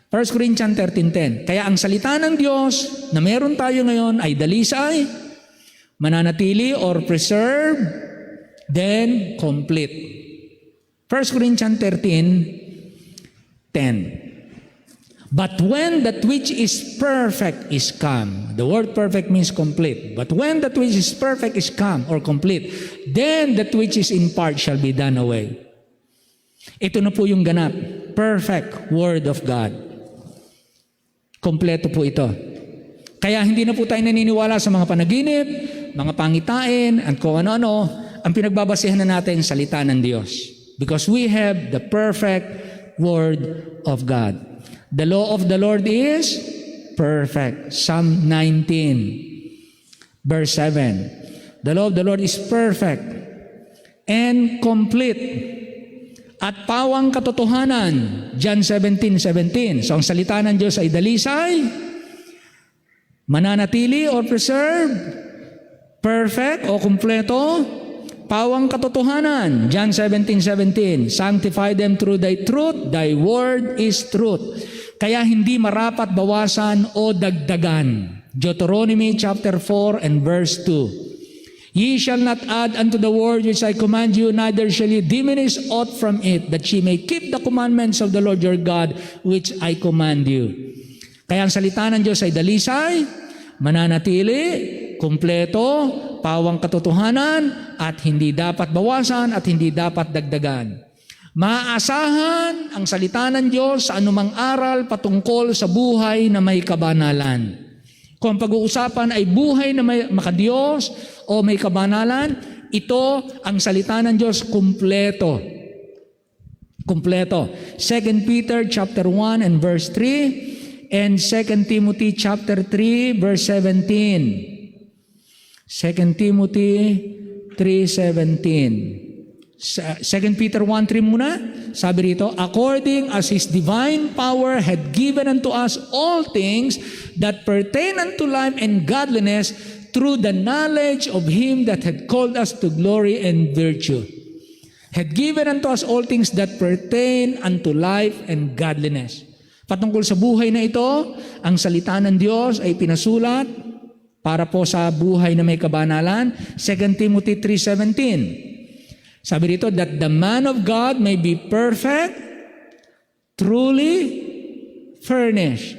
1 Corinthians 13:10. Kaya ang salita ng Diyos na meron tayo ngayon ay dalisay, mananatili or preserve, then complete. 1 Corinthians 13:10. But when that which is perfect is come, the word perfect means complete. But when that which is perfect is come or complete, then that which is in part shall be done away. Ito na po yung ganap. Perfect Word of God. Kompleto po ito. Kaya hindi na po tayo naniniwala sa mga panaginip, mga pangitain, at kung ano-ano. Ang pinagbabasehan na natin salita ng Diyos. Because we have the perfect Word of God. The law of the Lord is perfect. Psalm 19, verse 7. The law of the Lord is perfect and complete. at pawang katotohanan. John 17:17. So ang salita ng Diyos ay dalisay, mananatili or preserve, perfect o kumpleto, pawang katotohanan. John 17:17. Sanctify them through thy truth, thy word is truth. Kaya hindi marapat bawasan o dagdagan. Deuteronomy chapter 4 and verse 2. Ye shall not add unto the word which I command you, neither shall ye diminish aught from it, that ye may keep the commandments of the Lord your God, which I command you. Kaya ang salita ng Diyos ay dalisay, mananatili, kumpleto, pawang katotohanan, at hindi dapat bawasan at hindi dapat dagdagan. Maaasahan ang salita ng Diyos sa anumang aral patungkol sa buhay na may kabanalan. Kung ang pag-uusapan ay buhay na may makadiyos o may kabanalan, ito ang salita ng Diyos kumpleto. Kumpleto. 2 Peter chapter 1 and verse 3 and 2 Timothy chapter 3 verse 17. 2 Timothy 3:17. 2 Peter 1:3 muna, sabi rito, according as His divine power had given unto us all things that pertain unto life and godliness through the knowledge of Him that had called us to glory and virtue. Had given unto us all things that pertain unto life and godliness. Patungkol sa buhay na ito, ang salita ng Diyos ay pinasulat para po sa buhay na may kabanalan. 2 Timothy 3:17. Sabi dito, that the man of God may be perfect, truly furnished,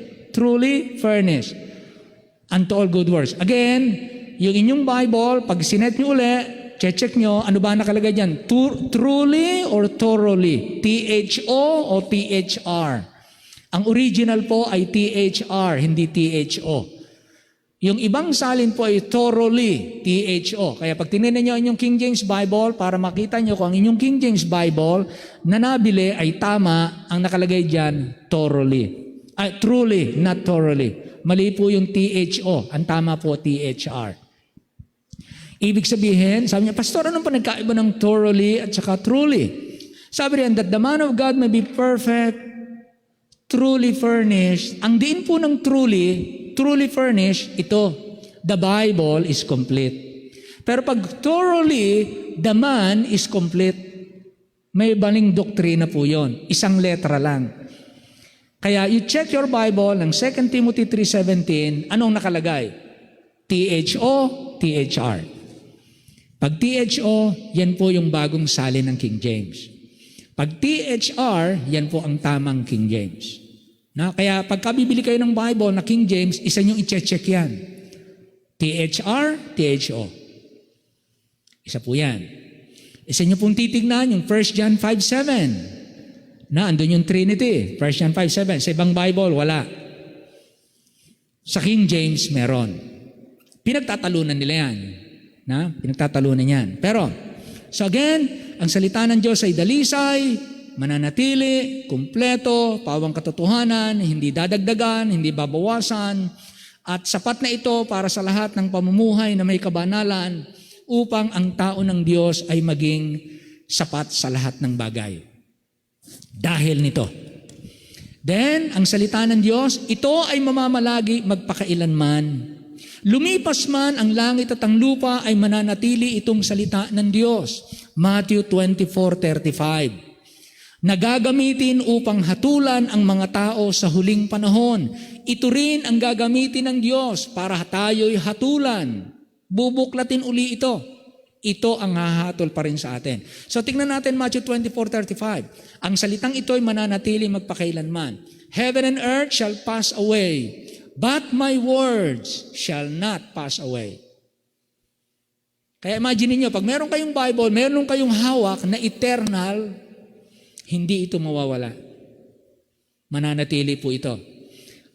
unto all good works. Again, yung inyong Bible, pag sinet nyo uli, check nyo, ano ba nakalagay dyan? Truly or thoroughly? T-H-O o T-H-R? Ang original po ay T-H-R, hindi T-H-O. Yung ibang salin po ay thoroughly, T-H-O. Kaya pag tinignan nyo ang inyong King James Bible, para makita nyo kung ang inyong King James Bible na nabili ay tama, ang nakalagay dyan, thoroughly. Truly, not thoroughly. Mali po yung T-H-O. Ang tama po, T-H-R. Ibig sabihin, sabi niya, Pastor, anong pa nagkaiba ng thoroughly at saka truly? Sabi niya, that the man of God may be perfect, truly furnished. Ang diin po ng truly furnished, ito, the Bible is complete. Pero pag thoroughly, the man is complete. May baling doktrina po yon. Isang letra lang. Kaya you check your Bible ng 2 Timothy 3:17, anong nakalagay? T-H-O, T-H-R. Pag T-H-O, yan po yung bagong salin ng King James. Pag T-H-R, yan po ang tamang King James. Kaya pagka bibili kayo ng Bible na King James, isa nyo i-check yan. T-H-R, T-H-O. Isa po yan. Isa nyo pong titignan yung 1 John 5:7. Andun yung Trinity. 1 John 5:7. Sa ibang Bible, wala. Sa King James, meron. Pinagtatalunan nila yan. Pinagtatalunan yan. Pero, so again, ang salita ng Diyos ay dalisay, mananatili, kumpleto, pawang katotohanan, hindi dadagdagan, hindi babawasan, at sapat na ito para sa lahat ng pamumuhay na may kabanalan upang ang tao ng Diyos ay maging sapat sa lahat ng bagay. Dahil nito. Then, ang salita ng Diyos, ito ay mamamalagi magpakailanman. Lumipas man ang langit at ang lupa ay mananatili itong salita ng Diyos. Matthew 24:35. Nagagamitin upang hatulan ang mga tao sa huling panahon. Ito rin ang gagamitin ng Diyos para tayo'y hatulan. Bubuklatin uli ito. Ito ang hahatol pa rin sa atin. So tingnan natin Matthew 24:35. Ang salitang ito ay mananatili magpakailanman. Heaven and earth shall pass away, but my words shall not pass away. Kaya imagine niyo, pag meron kayong Bible, meron kayong hawak na eternal, hindi ito mawawala. Mananatili po ito.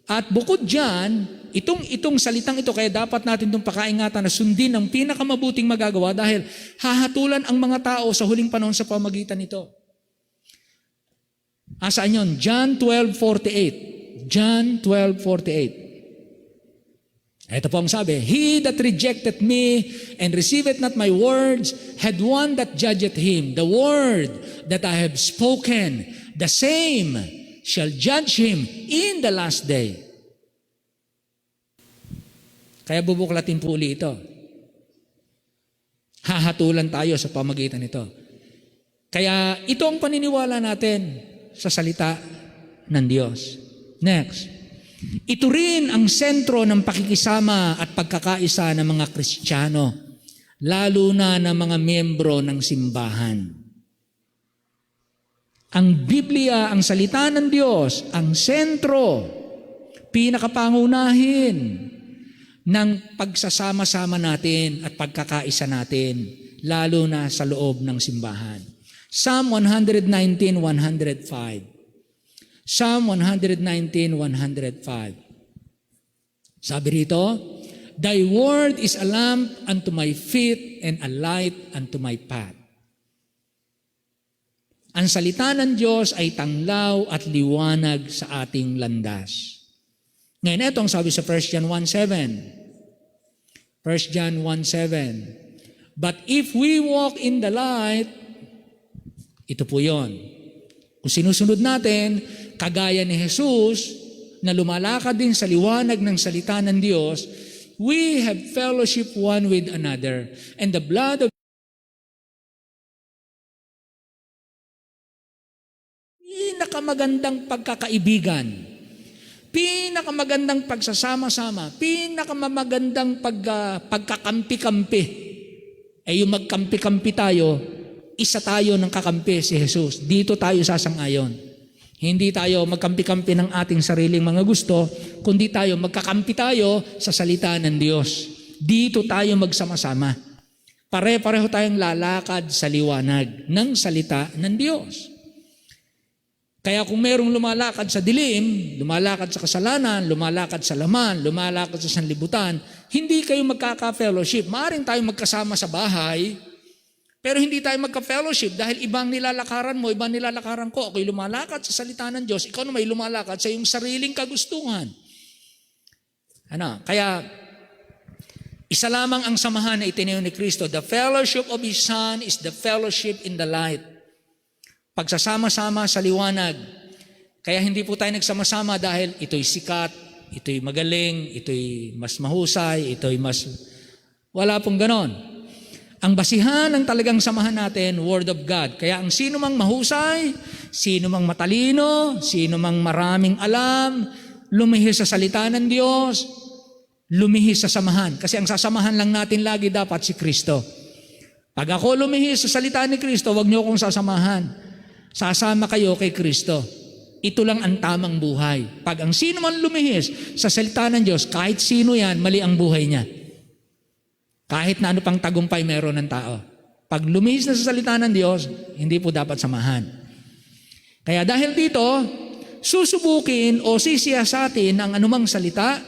At bukod dyan, itong salitang ito, kaya dapat natin itong pakaingatan na sundin ang pinakamabuting magagawa dahil hahatulan ang mga tao sa huling panahon sa pamagitan nito. Asaan yun? John 12:48. John 12:48. Ito po ang sabi, He that rejecteth me and receiveth not my words had one that judgeth him. The word that I have spoken, the same shall judge him in the last day. Kaya bubuklatin po uli ito. Hahatulan tayo sa pamagitan nito. Kaya ito ang paniniwala natin sa salita ng Diyos. Next. Ito rin ang sentro ng pakikisama at pagkakaisa ng mga Kristiyano, lalo na ng mga miyembro ng simbahan. Ang Biblia, ang salita ng Diyos, ang sentro, pinakapangunahin ng pagsasama-sama natin at pagkakaisa natin, lalo na sa loob ng simbahan. Psalm 119:105. Psalm 119:105. Sabi rito, Thy word is a lamp unto my feet and a light unto my path. Ang salita ng Diyos ay tanglaw at liwanag sa ating landas. Ngayon, ito ang sabi sa 1 John 1:7. 1 John 1:7. But if we walk in the light, ito po yon. Kung sinusunod natin, kagaya ni Jesus, na lumalakad din sa liwanag ng salita ng Diyos, we have fellowship one with another. And the blood of pinakamagandang pagkakaibigan, pinakamagandang pagsasama-sama, pinakamagandang pagkakampi-kampi. Yung magkampi-kampi tayo, isa tayo ng kakampi si Jesus. Dito tayo sasang-ayon. Hindi tayo magkampi-kampi ng ating sariling mga gusto, kundi tayo magkakampi tayo sa salita ng Diyos. Dito tayo magsama-sama. Pare-pareho tayong lalakad sa liwanag ng salita ng Diyos. Kaya kung merong lumalakad sa dilim, lumalakad sa kasalanan, lumalakad sa laman, lumalakad sa sanlibutan, hindi kayo magkaka-fellowship. Maaring tayo magkasama sa bahay, pero hindi tayo magka-fellowship dahil ibang nilalakaran mo, ibang nilalakaran ko. Ako'y lumalakad sa salita ng Diyos, ikaw na may lumalakad sa iyong sariling kagustuhan. Kaya, isa lamang ang samahan na itinayo ni Kristo. The fellowship of His Son is the fellowship in the light. Pagsasama-sama sa liwanag. Kaya hindi po tayo nagsama-sama dahil ito'y sikat, ito'y magaling, ito'y mas mahusay, ito'y mas... Wala pong ganon. Ang basihan ng talagang samahan natin, Word of God. Kaya ang sino mang mahusay, sino mang matalino, sino mang maraming alam, lumihis sa salita ng Diyos, lumihis sa samahan. Kasi ang sasamahan lang natin lagi dapat si Kristo. Pag ako lumihis sa salita ni Kristo, huwag niyo akong sasamahan. Sasama kayo kay Kristo. Ito lang ang tamang buhay. Pag ang sino man lumihis sa salita ng Diyos, kahit sino yan, mali ang buhay niya. Kahit na ano pang tagumpay meron ng tao. Pag lumihis na sa salita ng Diyos, hindi po dapat samahan. Kaya dahil dito, susubukin o sisiyasatin ang anumang salita,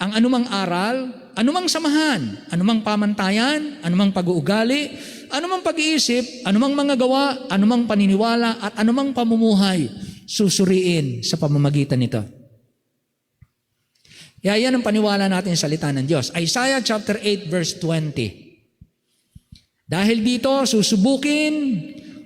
ang anumang aral, anumang samahan, anumang pamantayan, anumang pag-uugali, anumang pag-iisip, anumang mga gawa, anumang paniniwala, at anumang pamumuhay, susuriin sa pamamagitan nito. Kaya yan ang paniwala natin sa salita ng Diyos. Isaiah chapter 8 verse 20. Dahil dito, susubukin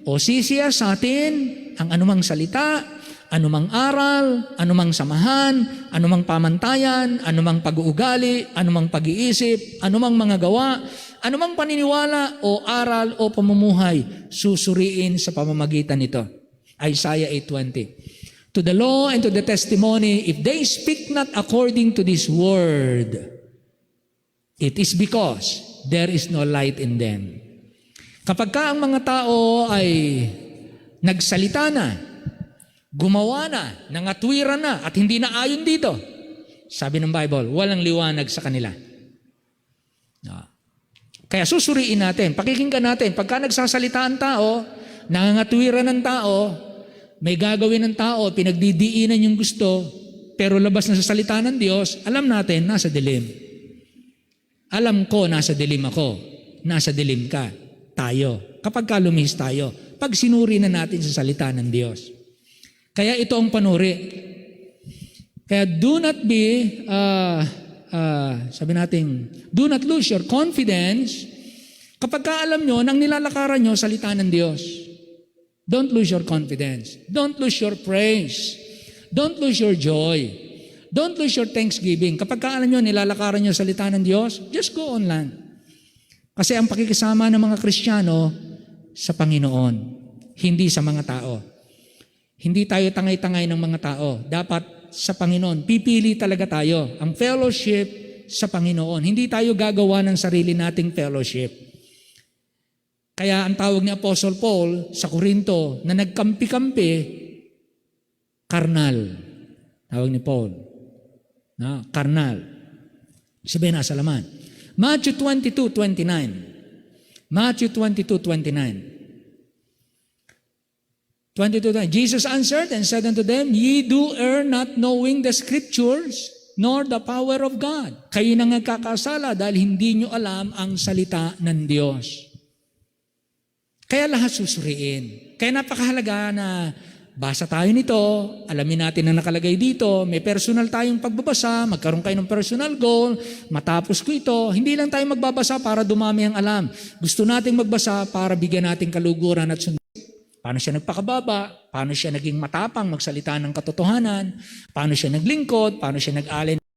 o sisiyasatin ang anumang salita, anumang aral, anumang samahan, anumang pamantayan, anumang pag-uugali, anumang pag-iisip, anumang mga gawa, anumang paniniwala o aral o pamumuhay, susuriin sa pamamagitan nito. Isaiah 8:20. To the law and to the testimony, if they speak not according to this word, it is because there is no light in them. Kapag ka ang mga tao ay nagsalita na, gumawa na, nangatwiran na, at hindi na ayon dito, sabi ng Bible, walang liwanag sa kanila. Kaya susuriin natin, pakikinggan natin, pagka nagsasalita ang tao, nangangatwiran ng tao, may gagawin ng tao, pinagdidiinan yung gusto, pero labas na sa salita ng Diyos, alam natin, nasa dilim. Alam ko, nasa dilim ako. Nasa dilim ka. Tayo. Kapag ka lumihis tayo, pag sinuri na natin sa salita ng Diyos. Kaya ito ang panuri. Kaya do not be sabi natin, do not lose your confidence kapag ka alam nyo, nang nilalakaran nyo, salita ng Diyos. Don't lose your confidence. Don't lose your praise. Don't lose your joy. Don't lose your thanksgiving. Kapag ka alam nyo, nilalakaran nyo, salita ng Diyos, just go on lang. Kasi ang pakikisama ng mga Kristiyano sa Panginoon, hindi sa mga tao. Hindi tayo tangay-tangay ng mga tao. Dapat sa Panginoon. Pipili talaga tayo. Ang fellowship sa Panginoon. Hindi tayo gagawa ng sarili nating fellowship. Kaya ang tawag ni Apostle Paul sa Korinto na nagkampi-kampi, karnal. Tawag ni Paul. Na, karnal. Sabihin nasa laman. Matthew 22:29. Matthew 22:29. 22:29. Jesus answered and said unto them, Ye do err not knowing the scriptures, nor the power of God. Kayo nang nagkakasala dahil hindi nyo alam ang salita ng Diyos. Kaya lahat susuriin. Kaya napakahalaga na basa tayo nito, alamin natin na nakalagay dito, may personal tayong pagbabasa, magkaroon kayo ng personal goal, matapos ko ito, hindi lang tayo magbabasa para dumami ang alam. Gusto nating magbasa para bigyan natin kaluguran at sundin. Paano siya nagpakababa, paano siya naging matapang magsalita ng katotohanan, paano siya naglingkod, paano siya nag-alay